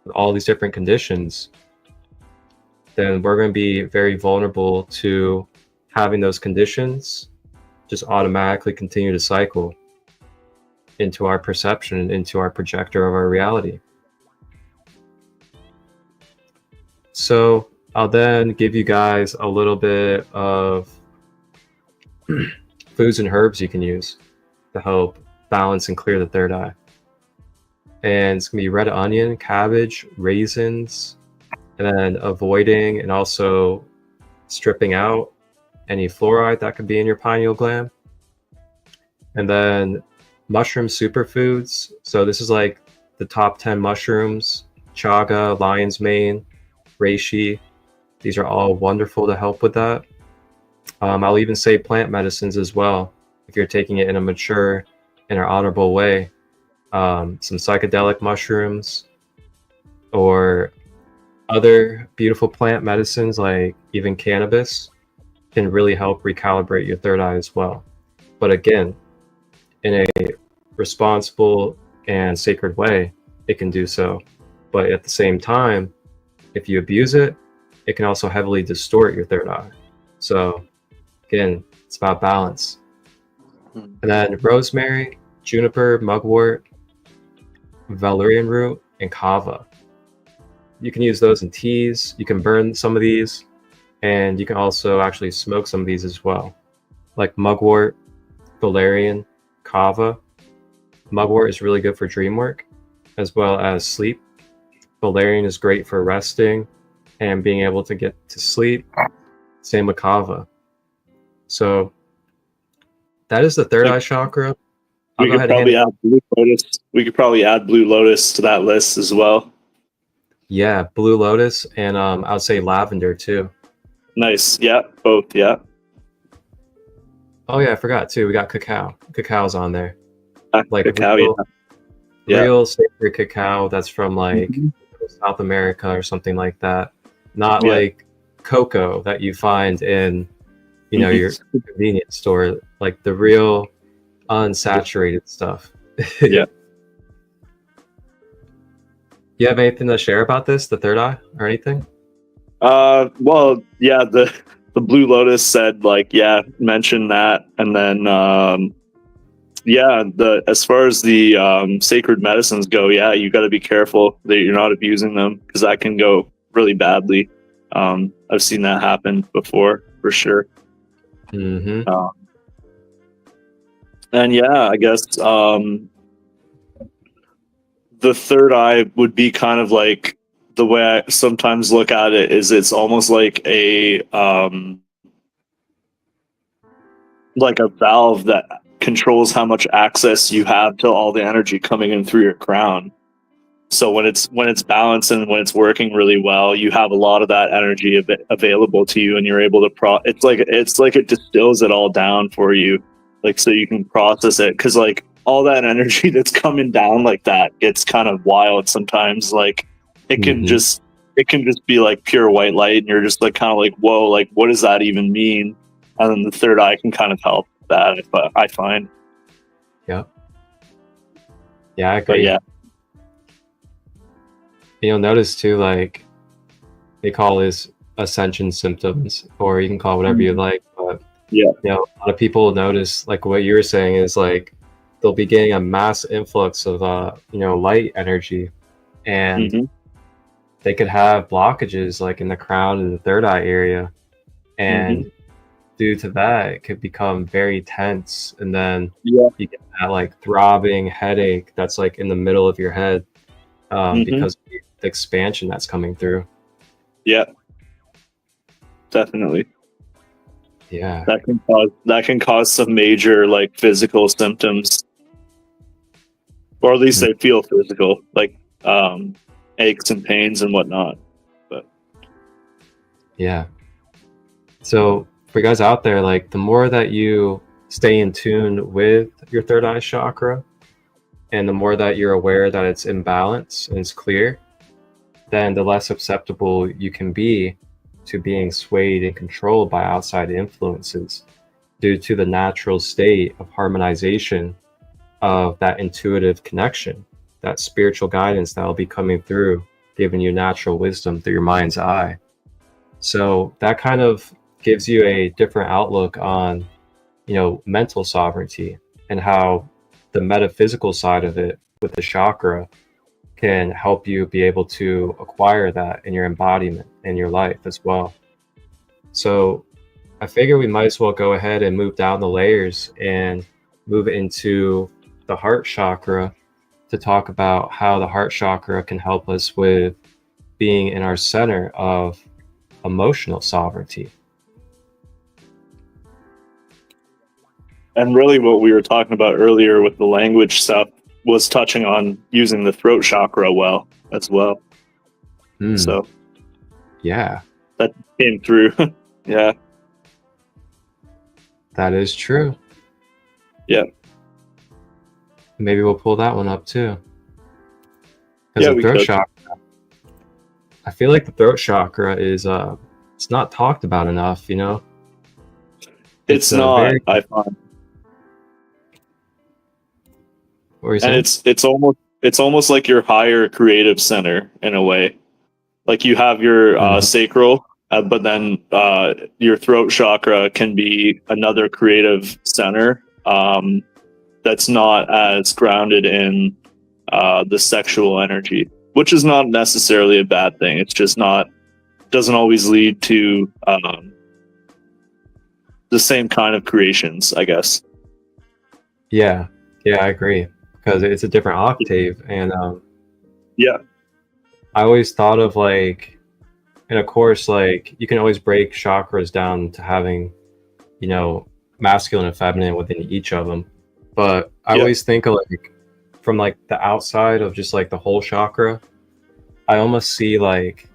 with all these different conditions, then we're going to be very vulnerable to having those conditions just automatically continue to cycle into our perception and into our projector of our reality. So I'll then give you guys a little bit of foods and herbs you can use to help balance and clear the third eye. And it's going to be red onion, cabbage, raisins, and then avoiding and also stripping out any fluoride that could be in your pineal gland. And then mushroom superfoods. So this is like the top 10 mushrooms: chaga, lion's mane, reishi. These are all wonderful to help with that. I'll even say plant medicines as well, if you're taking it in a mature and an honorable way. Some psychedelic mushrooms or other beautiful plant medicines, like even cannabis, can really help recalibrate your third eye as well. But again, in a responsible and sacred way, it can do so. But at the same time, if you abuse it, it can also heavily distort your third eye. So again, it's about balance. And then rosemary, juniper, mugwort, valerian root, and kava. You can use those in teas. You can burn some of these, and you can also actually smoke some of these as well, like mugwort, valerian, kava. Mugwort is really good for dream work as well as sleep. Valerian is great for resting and being able to get to sleep. Same with kava. So that is the third eye chakra. We could probably add blue lotus. We could probably add blue lotus to that list as well. Yeah, blue lotus, and I would say lavender too. Nice. Yeah, both. Yeah. Oh yeah, I forgot too. We got cacao. Cacao's on there. Like cacao, real sacred cacao that's from like South America or something like that. Not like cocoa that you find in, you know, your convenience store. Like the real unsaturated stuff. Yeah. You have anything to share about this, the third eye, or anything? Well, yeah, the blue lotus said, like, yeah, mention that, and then as far as the sacred medicines go, yeah, you got to be careful that you're not abusing them, because that can go really badly. I've seen that happen before, for sure. And yeah, I guess the third eye would be kind of like, the way I sometimes look at it is it's almost like a valve that controls how much access you have to all the energy coming in through your crown. So when it's balanced and when it's working really well, you have a lot of that energy available to you, and you're able to it's like it distills it all down for you, like, so you can process it, because like all that energy that's coming down like that gets kind of wild sometimes. Like it can just be like pure white light, and you're just like kind of like, whoa, like what does that even mean? And then the third eye can kind of help that, I find. Yeah, I agree. But yeah. You'll notice too, like they call this ascension symptoms, or you can call it whatever you like. But yeah, you know, a lot of people notice, like what you were saying, is like they'll be getting a mass influx of light energy, and they could have blockages like in the crown and the third eye area, and due to that, it could become very tense, and then you get that like throbbing headache that's like in the middle of your head, because of the expansion that's coming through. Yeah, definitely. Yeah, that can cause some major like physical symptoms, or at least they feel physical, like aches and pains and whatnot. But yeah, so for you guys out there, like the more that you stay in tune with your third eye chakra, and the more that you're aware that it's in balance and it's clear, then the less susceptible you can be to being swayed and controlled by outside influences, due to the natural state of harmonization of that intuitive connection, that spiritual guidance that will be coming through giving you natural wisdom through your mind's eye. So that kind of gives you a different outlook on, mental sovereignty, and how the metaphysical side of it with the chakra can help you be able to acquire that in your embodiment in your life as well. So I figure we might as well go ahead and move down the layers and move into the heart chakra to talk about how the heart chakra can help us with being in our center of emotional sovereignty. And really what we were talking about earlier with the language stuff was touching on using the throat chakra as well. So yeah, that came through. Yeah, that is true. Yeah, maybe we'll pull that one up too. Yeah, the throat chakra, I feel like the throat chakra is it's not talked about enough, It's not, I find. And it's almost like your higher creative center in a way. Like you have your sacral, but then your throat chakra can be another creative center that's not as grounded in the sexual energy, which is not necessarily a bad thing. It's just doesn't always lead to the same kind of creations, I guess. Yeah, I agree, because it's a different octave. And yeah, I always thought of, like, and of course, like, you can always break chakras down to having, masculine and feminine within each of them. But I always think of, like, from like the outside of just like the whole chakra, I almost see, like,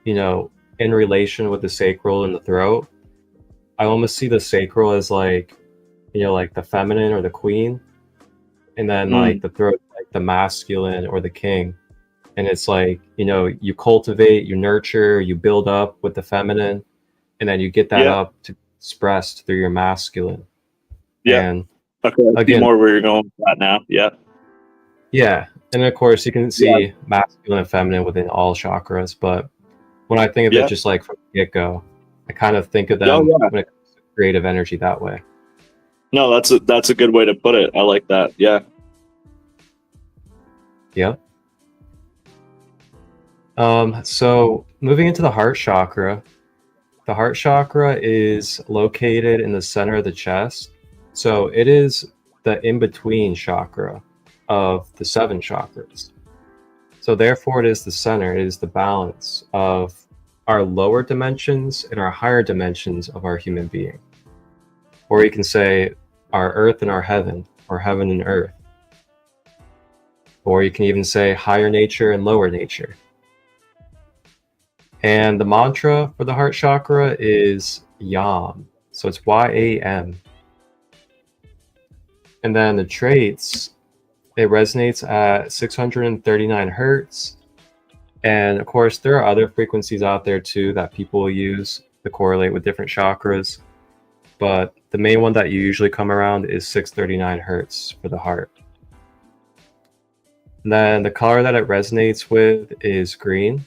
in relation with the sacral and the throat, I almost see the sacral as like, like the feminine or the queen, and then like the throat, like the masculine or the king. And it's like, you cultivate, you nurture, you build up with the feminine, and then you get that up to expressed through your masculine. And okay, I see more where you're going with that now. Yeah, and of course you can see masculine and feminine within all chakras, but when I think of it just like from the get-go, I kind of think of them when it comes to creative energy that way. No, that's a good way to put it. I like that. Yeah. Yep. So moving into the heart chakra is located in the center of the chest. So it is the in-between chakra of the 7 chakras. So therefore it is the center, it is the balance of our lower dimensions and our higher dimensions of our human being. Or you can say our earth and our heaven, or heaven and earth. Or you can even say higher nature and lower nature. And the mantra for the heart chakra is YAM. So it's YAM. And then the traits, it resonates at 639 hertz. And of course, there are other frequencies out there too that people use to correlate with different chakras. But the main one that you usually come around is 639 hertz for the heart. And then the color that it resonates with is green.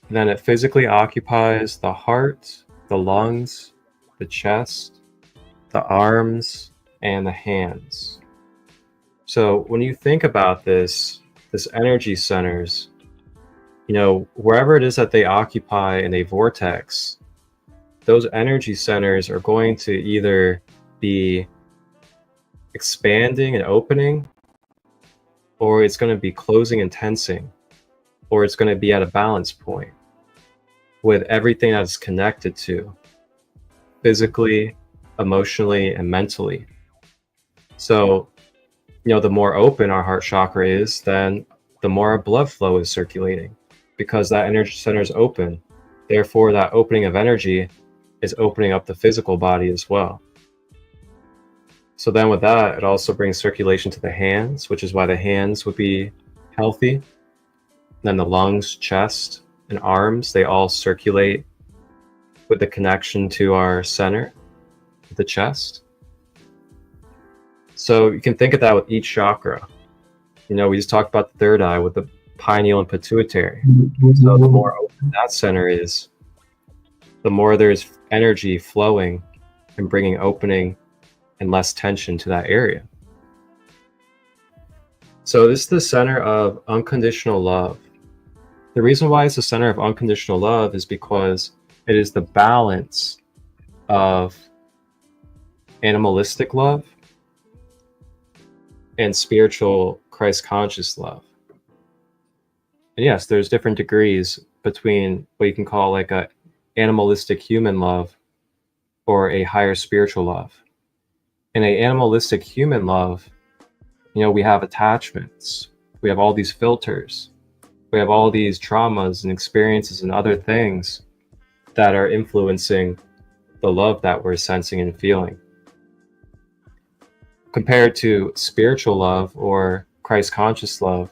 And then it physically occupies the heart, the lungs, the chest, the arms, and the hands. So when you think about this energy centers, wherever it is that they occupy in a vortex, those energy centers are going to either be expanding and opening, or it's going to be closing and tensing, or it's going to be at a balance point with everything that's connected to physically, emotionally, and mentally. So, the more open our heart chakra is, then the more our blood flow is circulating, because that energy center is open. Therefore, that opening of energy is opening up the physical body as well. So then with that, it also brings circulation to the hands, which is why the hands would be healthy. Then the lungs, chest, and arms, they all circulate with the connection to our center, the chest. So you can think of that with each chakra. We just talked about the third eye with the pineal and pituitary. So the more open that center is, the more there's energy flowing and bringing opening and less tension to that area. So this is the center of unconditional love. The reason why it's the center of unconditional love is because it is the balance of animalistic love and spiritual Christ conscious love. And yes, there's different degrees between what you can call like a animalistic human love or a higher spiritual love. In a animalistic human love, we have attachments, we have all these filters, we have all these traumas and experiences and other things that are influencing the love that we're sensing and feeling. Compared to spiritual love or Christ conscious love,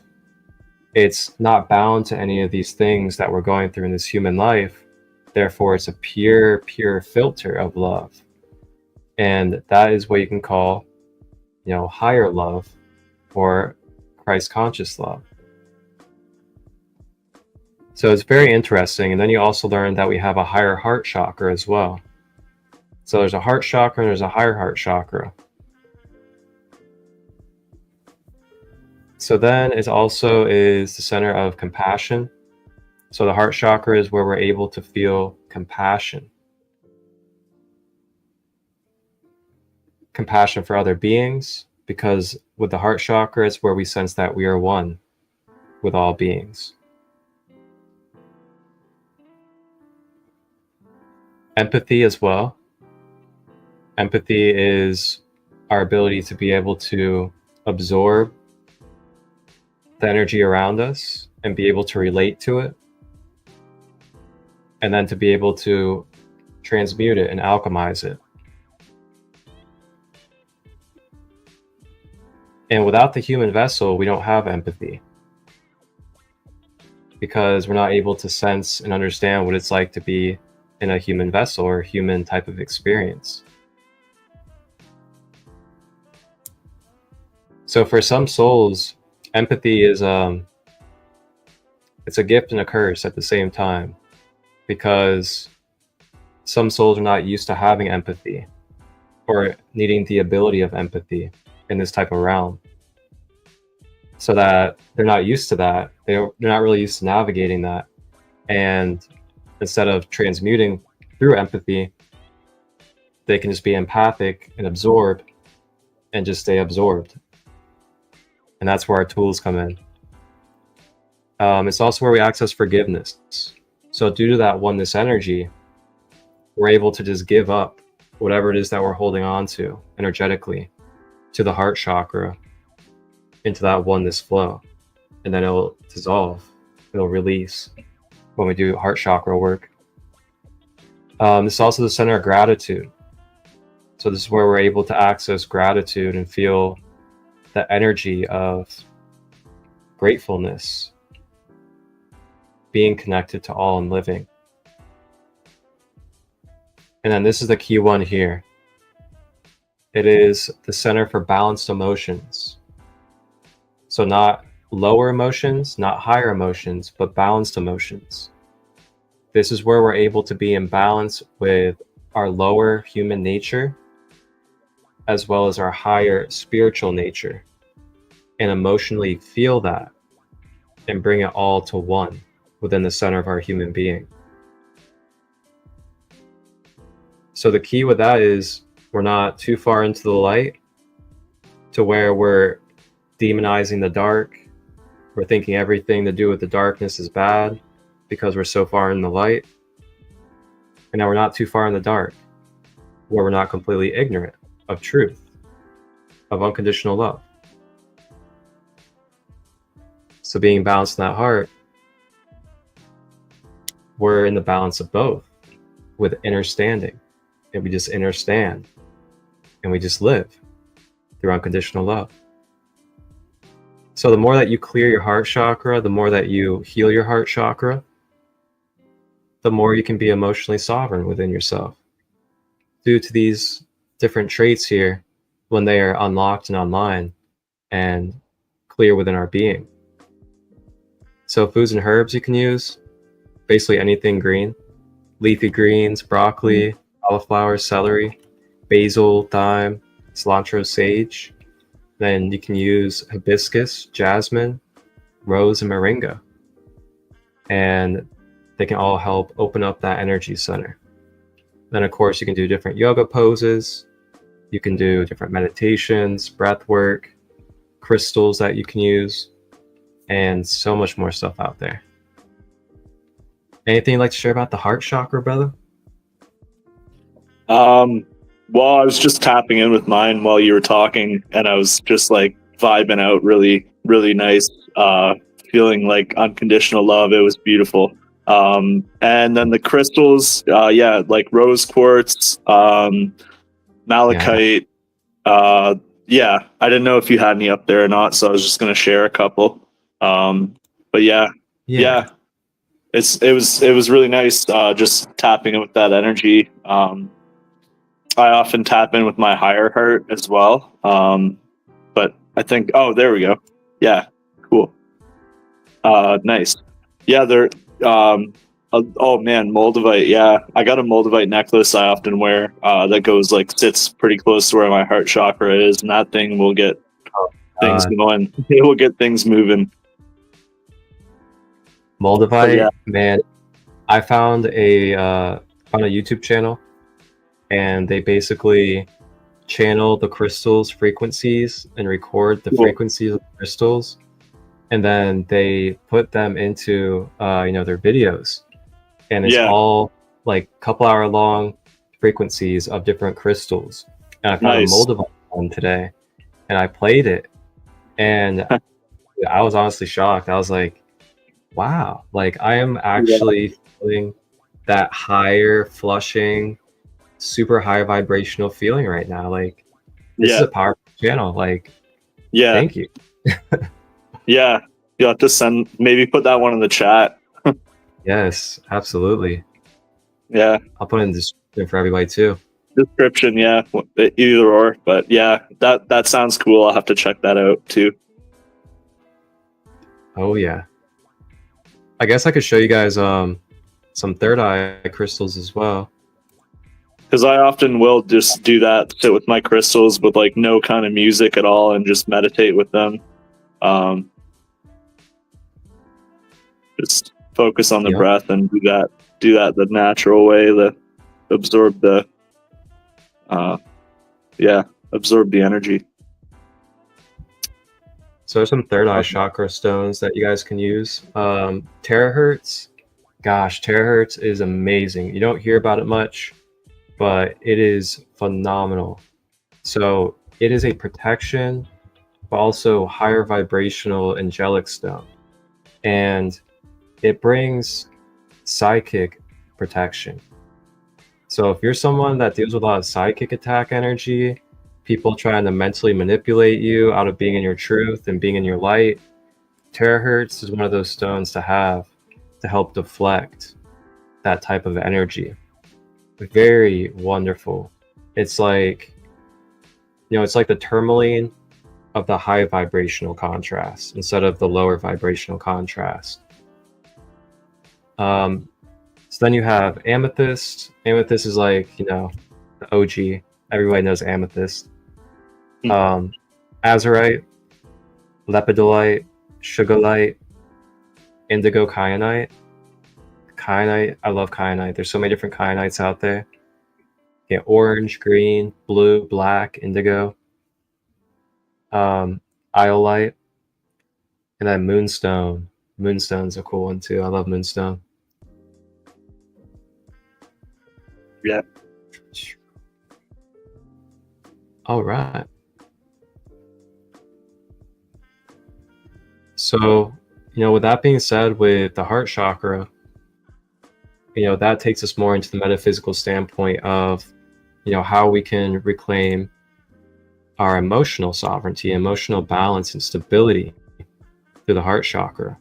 it's not bound to any of these things that we're going through in this human life. Therefore, it's a pure filter of love. And that is what you can call, higher love or Christ conscious love. So it's very interesting. And then you also learn that we have a higher heart chakra as well. So there's a heart chakra and there's a higher heart chakra. So then it also is the center of compassion. So the heart chakra is where we're able to feel compassion. Compassion for other beings, because with the heart chakra, it's where we sense that we are one with all beings. Empathy as well. Empathy is our ability to be able to absorb the energy around us and be able to relate to it, and then to be able to transmute it and alchemize it. And without the human vessel, we don't have empathy, because we're not able to sense and understand what it's like to be in a human vessel or a human type of experience. So for some souls, empathy is it's a gift and a curse at the same time, because some souls are not used to having empathy or needing the ability of empathy in this type of realm. So that they're not used to that. They're not really used to navigating that. And instead of transmuting through empathy, they can just be empathic and absorb and just stay absorbed. And that's where our tools come in. It's also where we access forgiveness. So due to that oneness energy, we're able to just give up whatever it is that we're holding on to energetically to the heart chakra, into that oneness flow. And then it'll dissolve, it'll release when we do heart chakra work. This is also the center of gratitude. So this is where we're able to access gratitude and feel the energy of gratefulness, being connected to all and living. And then this is the key one here. It is the center for balanced emotions. So not lower emotions, not higher emotions, but balanced emotions. This is where we're able to be in balance with our lower human nature, as well as our higher spiritual nature, and emotionally feel that and bring it all to one within the center of our human being. So the key with that is we're not too far into the light to where we're demonizing the dark. We're thinking everything to do with the darkness is bad because we're so far in the light. And now we're not too far in the dark where we're not completely ignorant of truth, of unconditional love. So being balanced in that heart, we're in the balance of both with understanding. And we just understand and we just live through unconditional love. So the more that you clear your heart chakra, the more that you heal your heart chakra, the more you can be emotionally sovereign within yourself. Due to these different traits here, when they are unlocked and online and clear within our being. So foods and herbs you can use, basically anything green, leafy greens, broccoli, cauliflower, celery, basil, thyme, cilantro, sage. Then you can use hibiscus, jasmine, rose, and moringa. And they can all help open up that energy center. Then, of course, you can do different yoga poses. You can do different meditations, breath work, crystals that you can use, and so much more stuff out there. Anything you'd like to share about the heart chakra, brother? Well, I was just tapping in with mine while you were talking, and I was just like vibing out really, really nice, feeling like unconditional love. It was beautiful. And then the crystals, like rose quartz, malachite. Yeah, I didn't know if you had any up there or not, so I was just going to share a couple. But yeah. It was really nice, just tapping in with that energy. I often tap in with my higher heart as well. But I think, oh, there we go. Yeah, cool. Nice. Yeah, they're, oh man, moldavite. Yeah, I got a moldavite necklace I often wear that goes like, sits pretty close to where my heart chakra is. And that thing will get things going. It will get things moving. Moldavite, man, I found a YouTube channel, and they basically channel the crystals' frequencies and record the frequencies of the crystals, and then they put them into their videos, and it's all like couple hour long frequencies of different crystals. And I found a moldavite one today, and I played it, and I was honestly shocked. I was like, wow, like I am actually feeling that higher flushing, super high vibrational feeling right now. Like this is a powerful channel. Like, thank you. Yeah, you'll have to maybe put that one in the chat. Yes, absolutely. Yeah, I'll put it in the description for everybody too. Description, yeah, either or. But yeah, that sounds cool. I'll have to check that out too. Oh yeah. I guess I could show you guys some third eye crystals as well. Because I often will just do that, sit with my crystals with like no kind of music at all and just meditate with them. Just focus on the breath and do that the natural way, absorb the energy. So there's some third eye chakra stones that you guys can use. Terahertz, gosh, terahertz is amazing. You don't hear about it much, but it is phenomenal. So it is a protection, but also higher vibrational angelic stone. And it brings psychic protection. So if you're someone that deals with a lot of psychic attack energy, people trying to mentally manipulate you out of being in your truth and being in your light, terahertz is one of those stones to have to help deflect that type of energy. Very wonderful. It's like, it's like the tourmaline of the high vibrational contrast instead of the lower vibrational contrast. So then you have amethyst. Amethyst is like, the OG. Everybody knows amethyst. Azurite, lepidolite, sugarlight, indigo kyanite. Kyanite, I love kyanite. There's so many different kyanites out there. Yeah, orange, green, blue, black, indigo. Iolite, and then moonstone. Moonstone's a cool one too. I love moonstone. Yeah. All right. So, with that being said, with the heart chakra, that takes us more into the metaphysical standpoint of, how we can reclaim our emotional sovereignty, emotional balance, and stability through the heart chakra.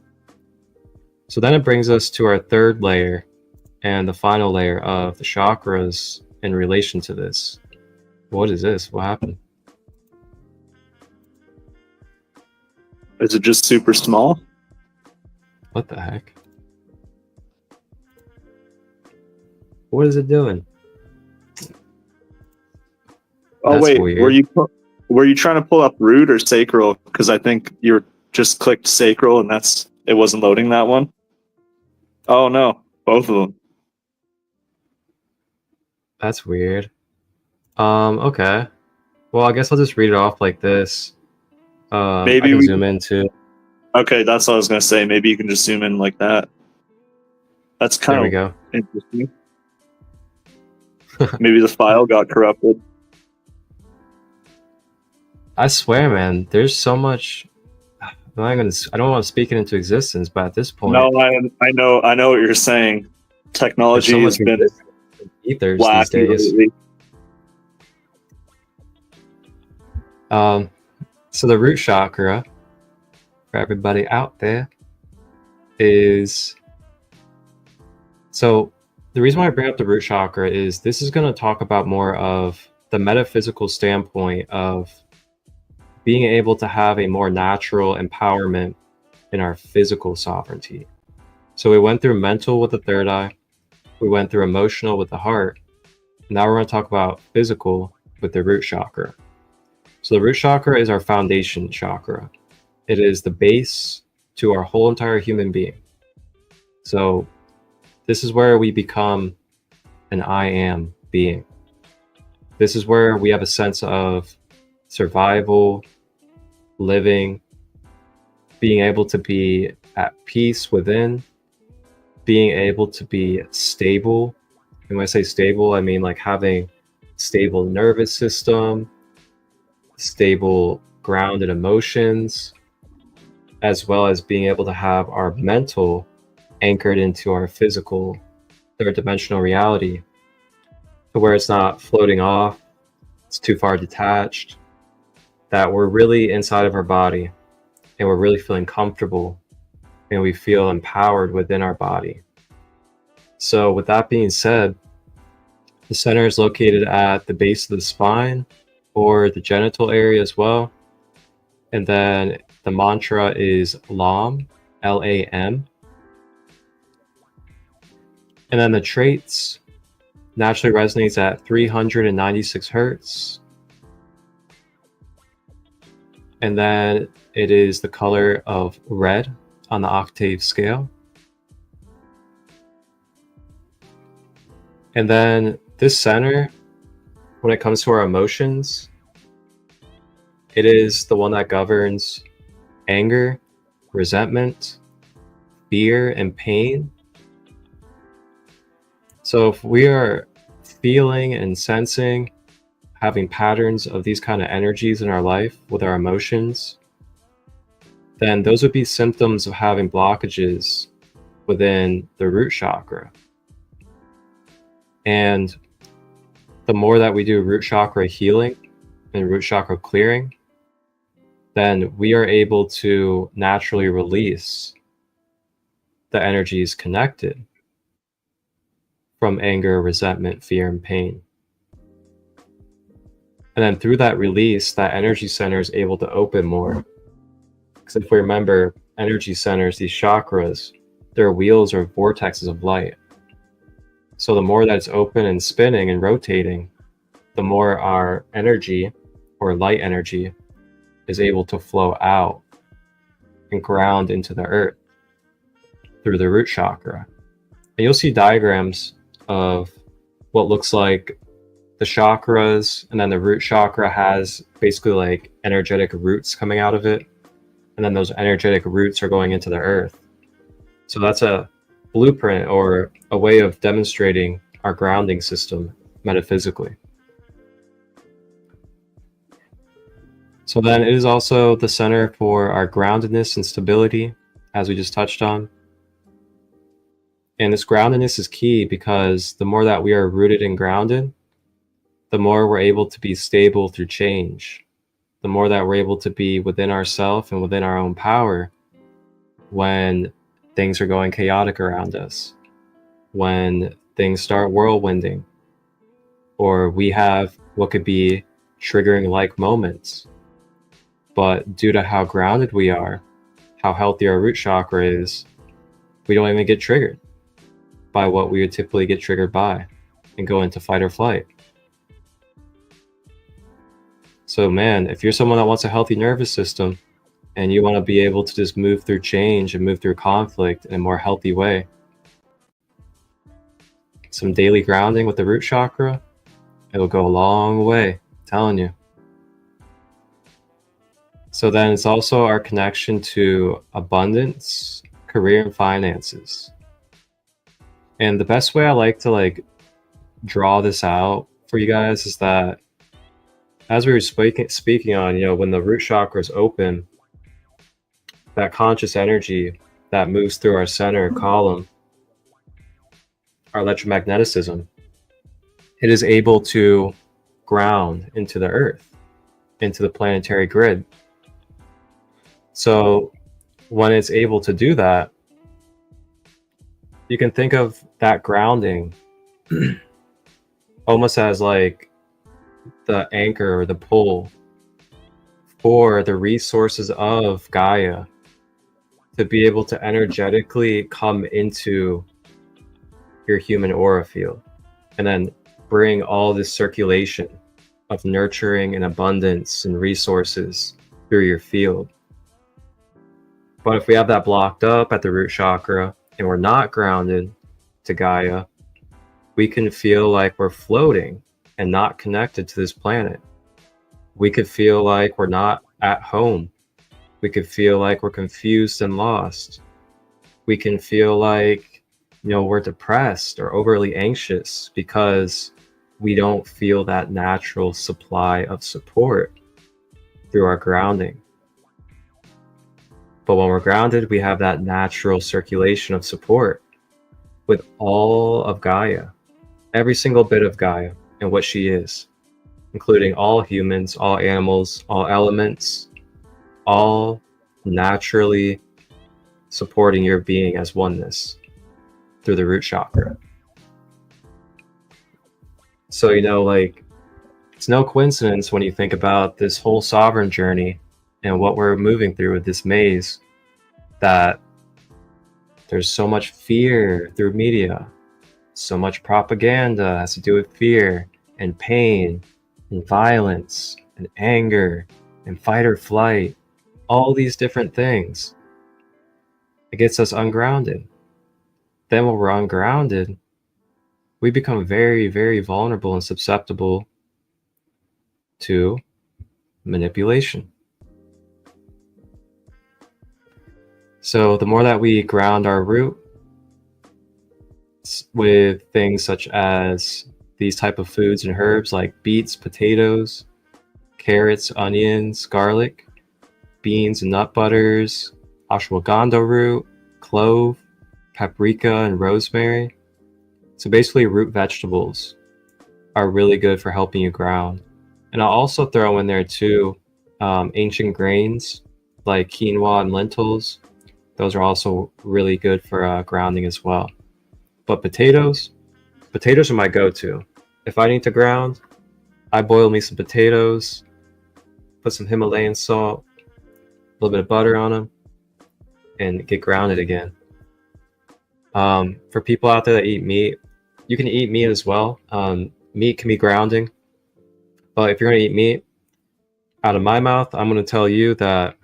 So then it brings us to our third layer and the final layer of the chakras in relation to this. What is this? What happened? Is it just super small? What the heck? What is it doing? Oh That's wait, weird. were you trying to pull up root or sacral? Because I think you just clicked sacral and it wasn't loading that one. Oh no, both of them. That's weird. Okay. Well, I guess I'll just read it off like this. I Maybe can we. zoom in too. Okay, that's what I was gonna say. Maybe you can just zoom in like that. That's There kind we of go. interesting. Maybe the file got corrupted. I swear, man, there's so much. I don't want to speak it into existence, but at this No, point, I know what you're saying. there's so Technology much has been resistance in ethers these wacky days. lately. So the root chakra, for everybody out there, is so the reason why I bring up the root chakra is this is going to talk about more of the metaphysical standpoint of being able to have a more natural empowerment in our physical sovereignty. So we went through mental with the third eye, we went through emotional with the heart. Now we're going to talk about physical with the root chakra. So the root chakra is our foundation chakra. It is the base to our whole entire human being. So this is where we become an I am being. This is where we have a sense of survival, living, being able to be at peace within, being able to be stable. And when I say stable, I mean like having stable nervous system, stable grounded emotions, as well as being able to have our mental anchored into our physical third dimensional reality to where it's not floating off, it's too far detached, that we're really inside of our body and we're really feeling comfortable and we feel empowered within our body. So with that being said, the center is located at the base of the spine or the genital area as well. And then the mantra is LAM, L-A-M. And then the traits naturally resonates at 396 hertz. And then it is the color of red on the octave scale. And then this center, when it comes to our emotions, it is the one that governs anger, resentment, fear, and pain. So if we are feeling and sensing, having patterns of these kind of energies in our life with our emotions, then those would be symptoms of having blockages within the root chakra. And the more that we do root chakra healing and root chakra clearing, then we are able to naturally release the energies connected from anger, resentment, fear, and pain. And then through that release, that energy center is able to open more. Because if we remember, energy centers, these chakras, their wheels are vortexes of light. So the more that it's open and spinning and rotating, the more our energy or light energy is able to flow out and ground into the earth through the root chakra. And you'll see diagrams of what looks like the chakras, and then the root chakra has basically like energetic roots coming out of it. And then those energetic roots are going into the earth. So that's a blueprint or a way of demonstrating our grounding system metaphysically. So then it is also the center for our groundedness and stability, as we just touched on. And this groundedness is key because the more that we are rooted and grounded, the more we're able to be stable through change, the more that we're able to be within ourselves and within our own power when things are going chaotic around us, when things start whirlwinding, or we have what could be triggering like moments. But due to how grounded we are, how healthy our root chakra is, we don't even get triggered by what we would typically get triggered by and go into fight or flight. So man, if you're someone that wants a healthy nervous system and you want to be able to just move through change and move through conflict in a more healthy way, some daily grounding with the root chakra, it'll go a long way, I'm telling you. So then it's also our connection to abundance, career, and finances. And the best way I like to like draw this out for you guys is that as we were speaking on, you know, when the root chakra is open, that conscious energy that moves through our center column, our electromagnetism, it is able to ground into the earth, into the planetary grid. So when it's able to do that, you can think of that grounding almost as like the anchor or the pull for the resources of Gaia to be able to energetically come into your human aura field and then bring all this circulation of nurturing and abundance and resources through your field. But if we have that blocked up at the root chakra and we're not grounded to Gaia, we can feel like we're floating and not connected to this planet. We could feel like we're not at home. We could feel like we're confused and lost. We can feel like, you know, we're depressed or overly anxious because we don't feel that natural supply of support through our grounding. But when we're grounded, we have that natural circulation of support with all of Gaia, every single bit of Gaia and what she is, including all humans, all animals, all elements, all naturally supporting your being as oneness through the root chakra. So, you know, like, it's no coincidence when you think about this whole sovereign journey and what we're moving through with this maze, that there's so much fear through media, so much propaganda has to do with fear and pain and violence and anger and fight or flight, all these different things. It gets us ungrounded. Then when we're ungrounded, we become very, very vulnerable and susceptible to manipulation. So the more that we ground our root with things such as these type of foods and herbs like beets, potatoes, carrots, onions, garlic, beans and nut butters, ashwagandha root, clove, paprika, and rosemary. So basically root vegetables are really good for helping you ground. And I'll also throw in there too ancient grains like quinoa and lentils. Those are also really good for grounding as well. But potatoes are my go-to. If I need to ground, I boil me some potatoes, put some Himalayan salt, a little bit of butter on them, and get grounded again. For people out there that eat meat, you can eat meat as well. Meat can be grounding. But if you're going to eat meat, out of my mouth, I'm going to tell you that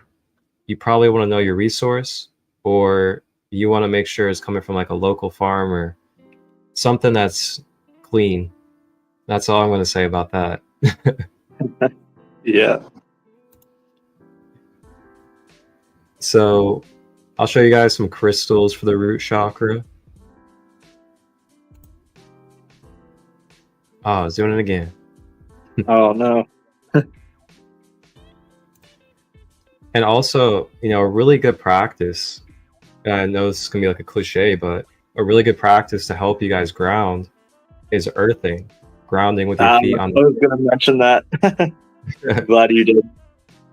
you probably want to know your resource, or you want to make sure it's coming from like a local farm or something that's clean. That's all I'm going to say about that. Yeah. So I'll show you guys some crystals for the root chakra. Oh, I was doing it again. Oh, no. And also, you know, a really good practice, I know this is going to be like a cliche, but a really good practice to help you guys ground is earthing, grounding with your feet on I was going to mention that. Glad you did.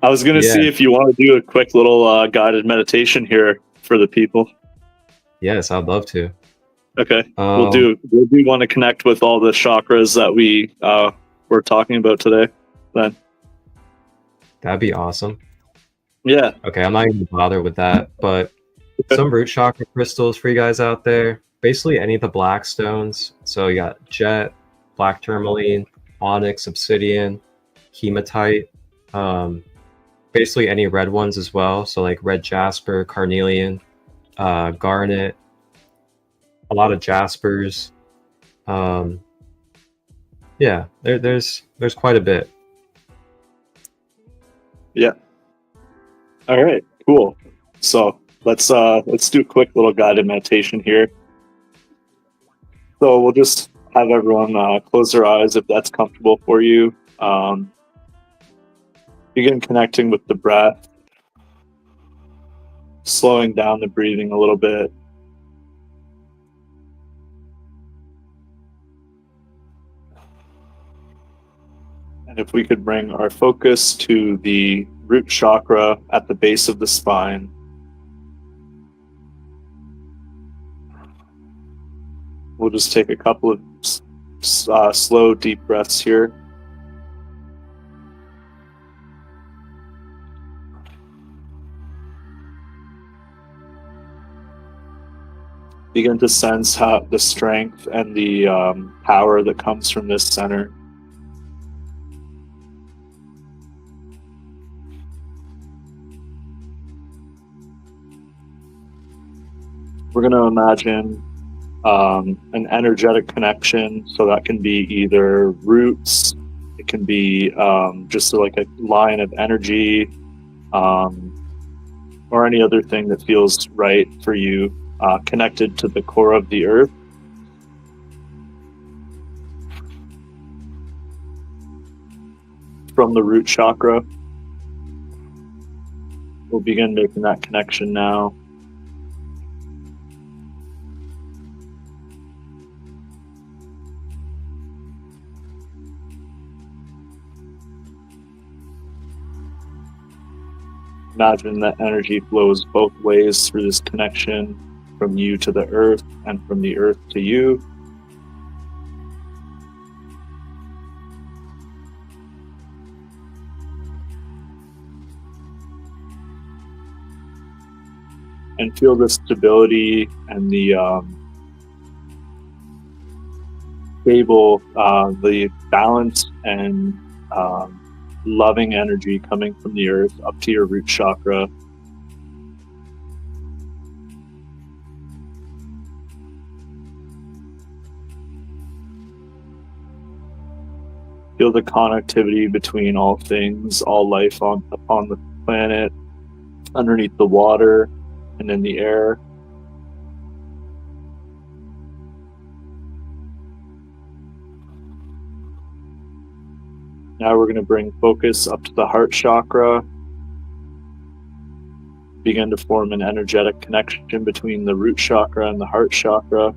I was going to see if you want to do a quick little guided meditation here for the people. Yes, I'd love to. Okay, we'll do want to connect with all the chakras that we were talking about today then. That'd be awesome. Yeah. Okay, I'm not even bother with that, but some root chakra crystals for you guys out there. Basically, any of the black stones. So you got jet, black tourmaline, onyx, obsidian, hematite. Um, basically, any red ones as well. So like red jasper, carnelian, garnet, a lot of jaspers. Um, yeah, there's quite a bit. Yeah. All right. Cool. So let's do a quick little guided meditation here. So we'll just have everyone close their eyes if that's comfortable for you. Begin connecting with the breath, slowing down the breathing a little bit. And if we could bring our focus to the root chakra at the base of the spine. We'll just take a couple of slow, deep breaths here. Begin to sense how the strength and the power that comes from this center. We're going to imagine an energetic connection. So that can be either roots, it can be just like a line of energy, or any other thing that feels right for you, connected to the core of the earth. From the root chakra, we'll begin making that connection now. Imagine that energy flows both ways through this connection, from you to the earth and from the earth to you. And feel the stability and the stable, the balance and loving energy coming from the earth up to your root chakra. Feel the connectivity between all things, all life upon the planet, underneath the water and in the air. Now we're going to bring focus up to the heart chakra. Begin to form an energetic connection between the root chakra and the heart chakra.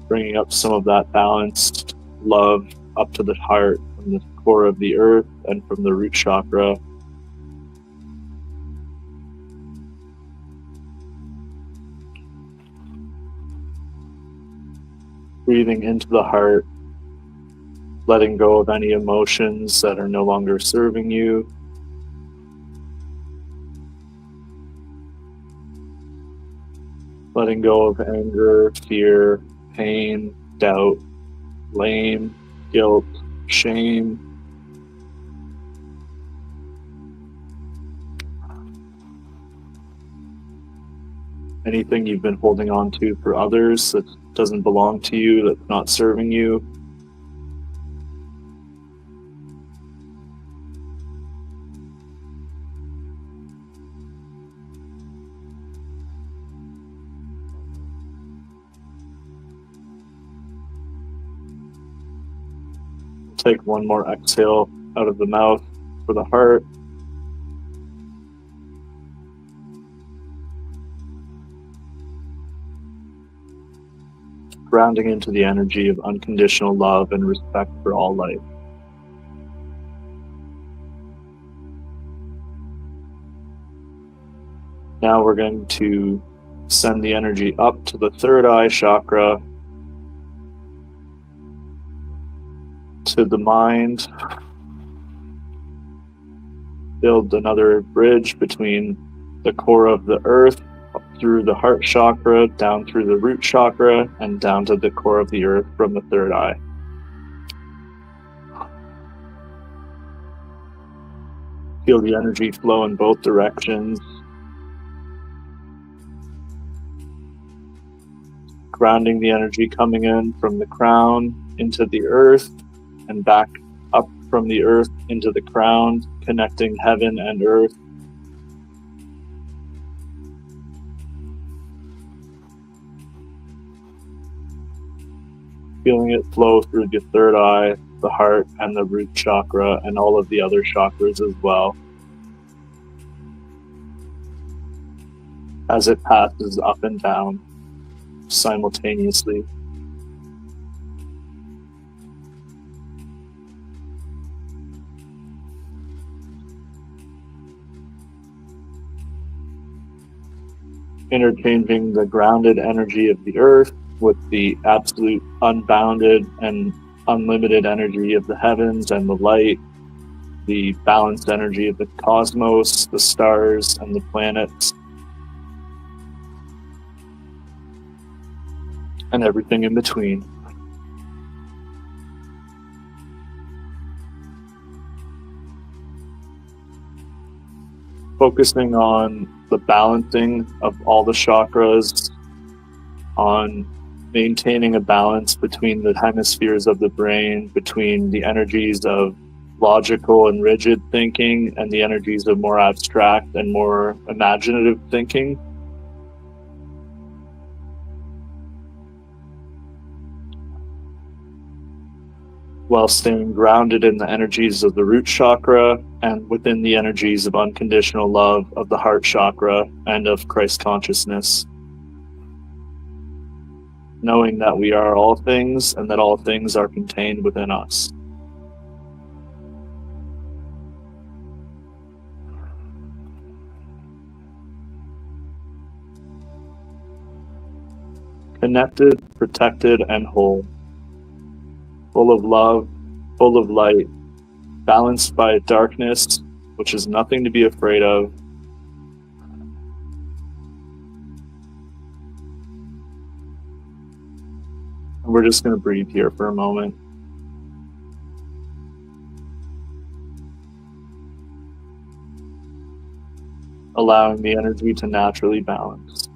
Bringing up some of that balanced love up to the heart from the core of the earth and from the root chakra. Breathing into the heart, letting go of any emotions that are no longer serving you. Letting go of anger, fear, pain, doubt, blame, guilt, shame. Anything you've been holding on to for others that doesn't belong to you, that's not serving you. Take one more exhale out of the mouth for the heart. Grounding into the energy of unconditional love and respect for all life. Now we're going to send the energy up to the third eye chakra, to the mind, build another bridge between the core of the earth, through the heart chakra, down through the root chakra, and down to the core of the earth from the third eye. Feel the energy flow in both directions. Grounding the energy coming in from the crown into the earth and back up from the earth into the crown, connecting heaven and earth. Feeling it flow through the third eye, the heart, and the root chakra, and all of the other chakras as well, as it passes up and down simultaneously. Interchanging the grounded energy of the earth with the absolute unbounded and unlimited energy of the heavens and the light, the balanced energy of the cosmos, the stars, and the planets, and everything in between. Focusing on the balancing of all the chakras, on maintaining a balance between the hemispheres of the brain, between the energies of logical and rigid thinking and the energies of more abstract and more imaginative thinking. While staying grounded in the energies of the root chakra and within the energies of unconditional love of the heart chakra and of Christ consciousness. Knowing that we are all things and that all things are contained within us. Connected, protected, and whole. Full of love, full of light, balanced by darkness, which is nothing to be afraid of. And we're just going to breathe here for a moment. Allowing the energy to naturally balance.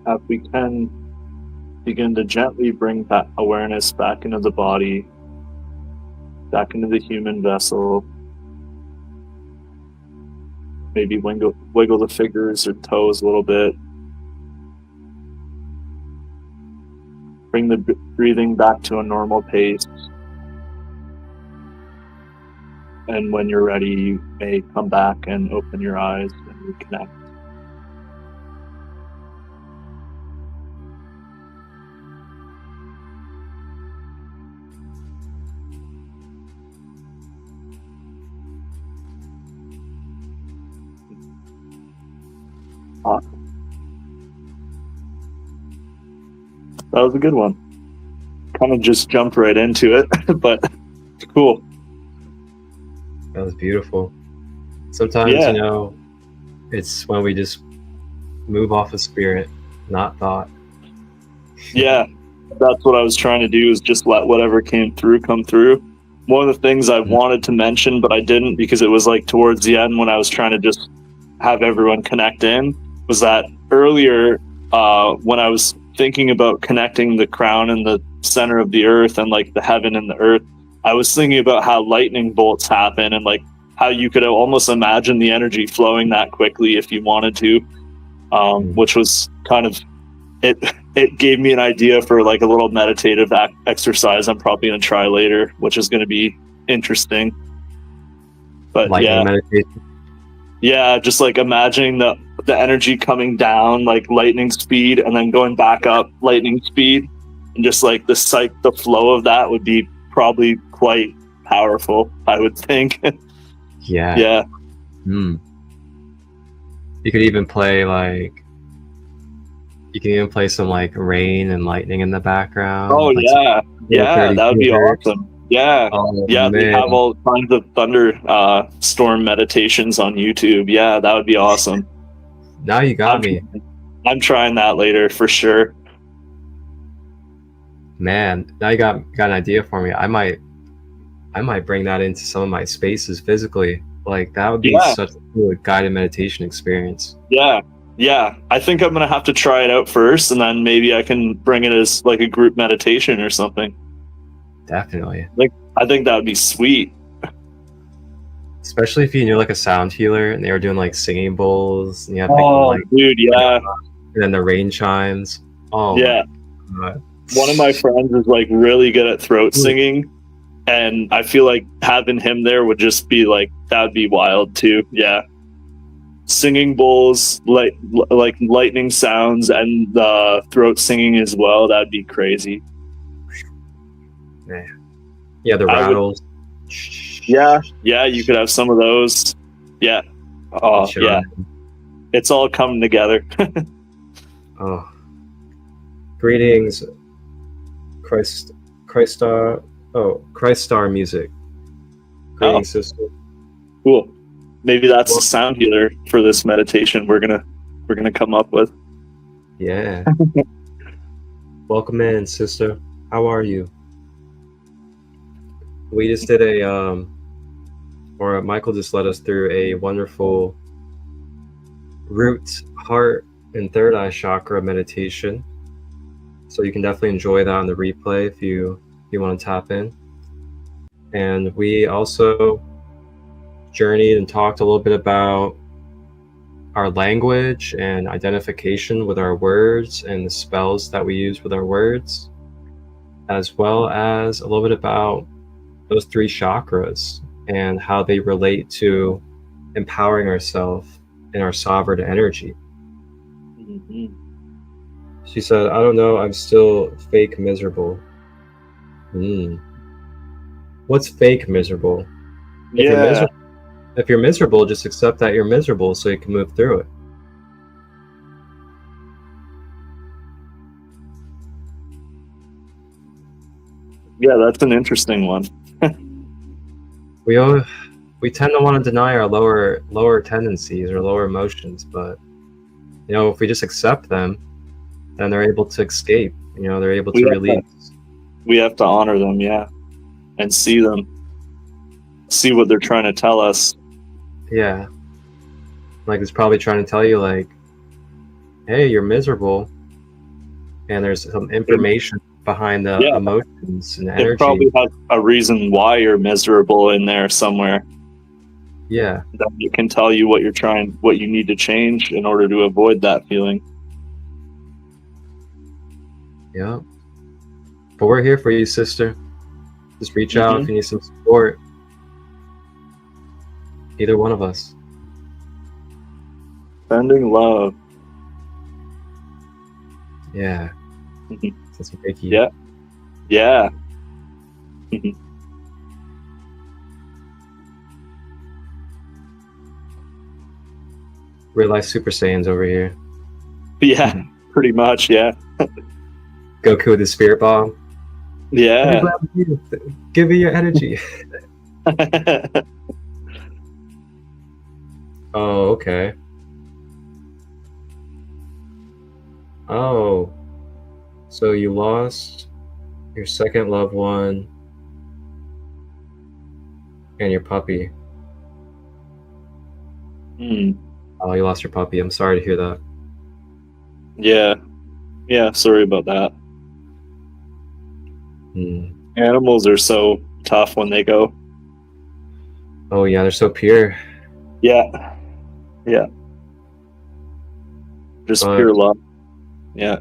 If we can, begin to gently bring that awareness back into the body, back into the human vessel. Maybe wiggle the fingers or toes a little bit. Bring the breathing back to a normal pace. And when you're ready, you may come back and open your eyes and reconnect. Awesome. That was a good one. Kind of just jumped right into it, but cool. That was beautiful. Sometimes, Yeah. you know, it's when we just move off of spirit, not thought. Yeah, that's what I was trying to do, is just let whatever came through come through. One of the things I wanted to mention, but I didn't because it was like towards the end when I was trying to just have everyone connect in, was that earlier when I was thinking about connecting the crown and the center of the earth and like the heaven and the earth, I was thinking about how lightning bolts happen and like how you could almost imagine the energy flowing that quickly if you wanted to, which was kind of it gave me an idea for like a little meditative exercise I'm probably going to try later, which is going to be interesting. But lightning meditation. Yeah, just like imagining the energy coming down like lightning speed and then going back up lightning speed, and just like the flow of that would be probably quite powerful, I would think. Yeah. Yeah. You could even play some like rain and lightning in the background. Oh like yeah, that would be awesome. Yeah, oh, yeah, they man. have all kinds of thunder storm meditations on YouTube. Yeah, that would be awesome. Now you got me. I'm trying that later for sure. Man, now you got an idea for me. I might bring that into some of my spaces physically. Like that would be such a cool guided meditation experience. Yeah, I think I'm gonna have to try it out first, and then maybe I can bring it as like a group meditation or something. Definitely. Like, I think that would be sweet. Especially if you knew like a sound healer and they were doing like singing bowls and you had dude, yeah. And then the rain chimes. Oh yeah. One of my friends is like really good at throat singing, and I feel like having him there would just be like, that'd be wild too. Yeah. Singing bowls, like lightning sounds, and the throat singing as well. That'd be crazy. Yeah, the rattles. Yeah, you could have some of those. Yeah. Oh, yeah. It's all coming together. Oh. Greetings, Christar music. Greetings, sister. Cool. Maybe that's the sound healer for this meditation we're gonna come up with. Yeah. Welcome in, sister. How are you? We just did Michael just led us through a wonderful root, heart, and third eye chakra meditation. So you can definitely enjoy that on the replay if you want to tap in. And we also journeyed and talked a little bit about our language and identification with our words and the spells that we use with our words, as well as a little bit about those 3 chakras and how they relate to empowering ourselves in our sovereign energy. She said, I don't know, I'm still fake miserable. What's fake miserable? If you're miserable, just accept that you're miserable so you can move through it. Yeah, that's an interesting one. We tend to want to deny our lower tendencies or lower emotions, but if we just accept them, then they're able to escape. They're able to release. We have to honor them, yeah, and see them, see what they're trying to tell us. Yeah, like it's probably trying to tell you, like, hey, you're miserable, and there's some information behind the emotions and the energy. It probably has a reason why you're miserable in there somewhere. Yeah, that it can tell you what you need to change in order to avoid that feeling. Yeah, but we're here for you, sister. Just reach out if you need some support. Either one of us. Sending love. Yeah. That's Reiki. Yeah. Yeah. Real life Super Saiyans over here. Yeah, pretty much, yeah. Goku with his spirit bomb. Yeah. Give me your energy. Oh, okay. Oh. So you lost your second loved one and your puppy. Oh, you lost your puppy. I'm sorry to hear that. Yeah. Yeah, sorry about that. Mm. Animals are so tough when they go. Oh yeah, they're so pure. Yeah. Yeah. Just But pure love. Yeah.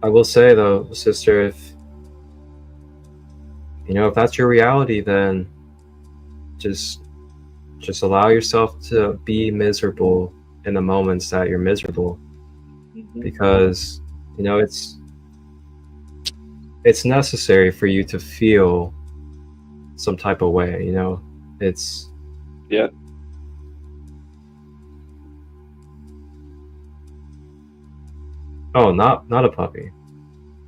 I will say though, sister, if if that's your reality, then just allow yourself to be miserable in the moments that you're miserable, because it's necessary for you to feel some type of way. It's Yeah. oh, not a puppy,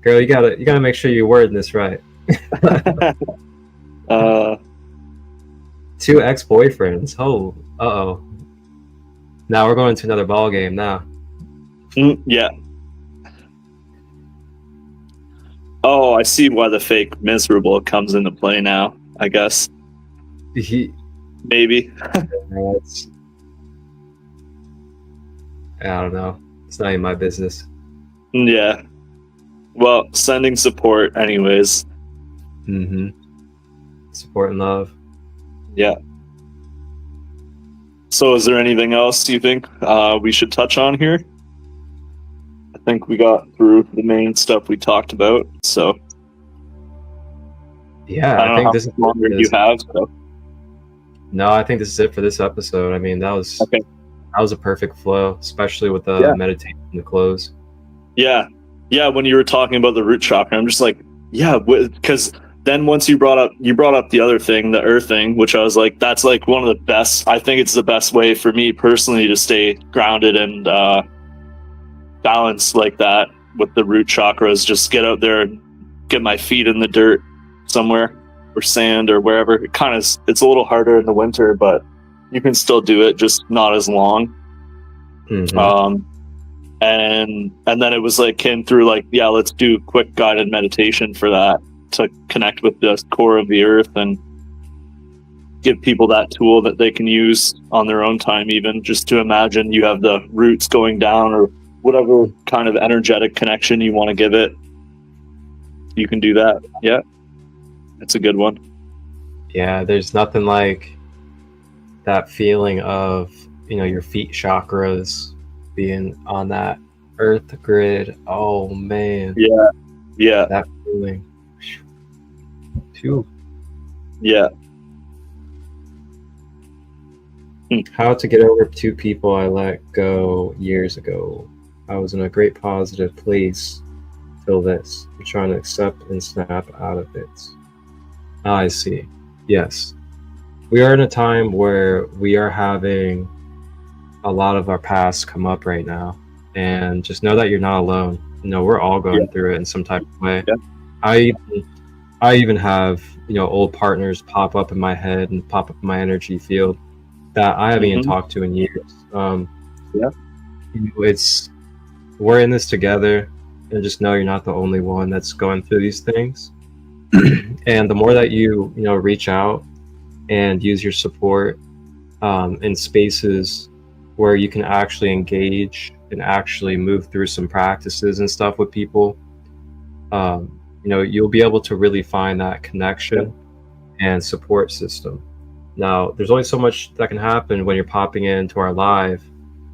girl. You gotta make sure you're wording this right. uh, 2 ex-boyfriends. Oh, uh-oh. Now we're going to another ball game now. yeah. Oh, I see why the fake miserable comes into play now, I guess. Maybe. I don't know. It's not even my business. Yeah. Well, sending support anyways. Mm-hmm. Support and love. Yeah. So is there anything else you think we should touch on here? I think we got through the main stuff we talked about. So Yeah, I don't know how much longer you have. So. No, I think this is it for this episode. I mean, that was a perfect flow, especially with the meditation to close. Yeah. Yeah, when you were talking about the root chakra, I'm just like, yeah, because then once you brought up the other thing, the earth thing, which I was like, that's like one of the best. I think it's the best way for me personally to stay grounded and balanced like that with the root chakras. Just get out there and get my feet in the dirt somewhere or sand or wherever. It's a little harder in the winter, but you can still do it, just not as long. Mm-hmm. And then it was like came through like, yeah, let's do quick guided meditation for that to connect with the core of the earth and give people that tool that they can use on their own time, even just to imagine you have the roots going down or whatever kind of energetic connection you want to give it. You can do that. Yeah. It's a good one. Yeah, there's nothing like that feeling of, your feet chakras being on that earth grid. Oh man. Yeah. Yeah. That feeling. Too. Yeah. How to get over 2 people I let go years ago. I was in a great positive place till this. I'm trying to accept and snap out of it. I see. Yes. We are in a time where we are having a lot of our past come up right now. And just know that you're not alone. We're all going through it in some type of way. Yeah. I even have, old partners pop up in my head and pop up in my energy field that I haven't even talked to in years. We're in this together, and just know you're not the only one that's going through these things. And the more that you reach out and use your support in spaces where you can actually engage and actually move through some practices and stuff with people, you'll be able to really find that connection and support system. Now, there's only so much that can happen when you're popping into our live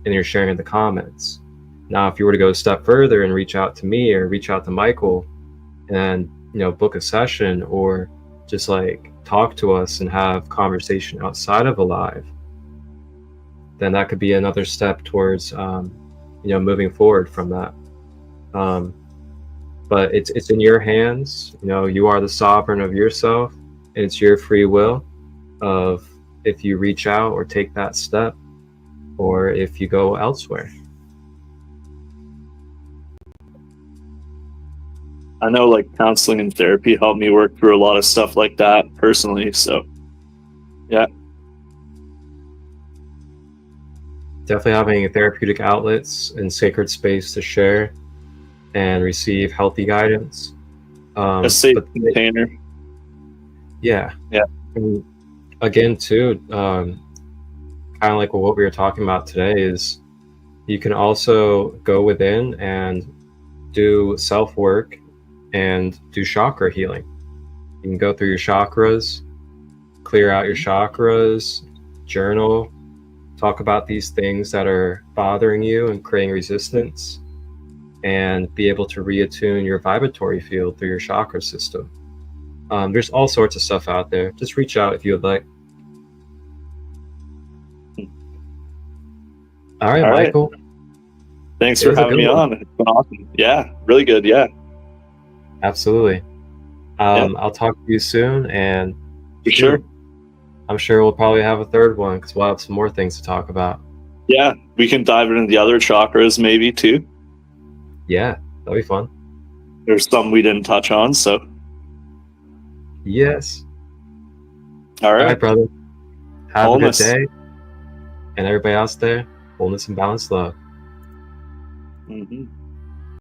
and you're sharing in the comments. Now, if you were to go a step further and reach out to me or reach out to Michael and book a session or just like talk to us and have conversation outside of a live, then that could be another step towards moving forward from that. But it's in your hands. You are the sovereign of yourself, and it's your free will of if you reach out or take that step or if you go elsewhere. I know like counseling and therapy helped me work through a lot of stuff like that personally. So yeah. Definitely having therapeutic outlets and sacred space to share and receive healthy guidance. A safe container. Yeah. Yeah. And again, too, kind of like what we were talking about today is you can also go within and do self-work and do chakra healing. You can go through your chakras, clear out your chakras, journal, talk about these things that are bothering you and creating resistance, and be able to reattune your vibratory field through your chakra system. There's all sorts of stuff out there. Just reach out if you would like. All right, Michael. Thanks for having me on. It's been awesome. Yeah, really good. Yeah. Absolutely. I'll talk to you soon, and for sure. I'm sure we'll probably have a third one because we'll have some more things to talk about. Yeah, we can dive into the other chakras maybe too. Yeah, that'll be fun. There's some we didn't touch on, so. Yes. All right, brother. Have wholeness. a good day. And everybody else there, wholeness and balanced love. Mm-hmm.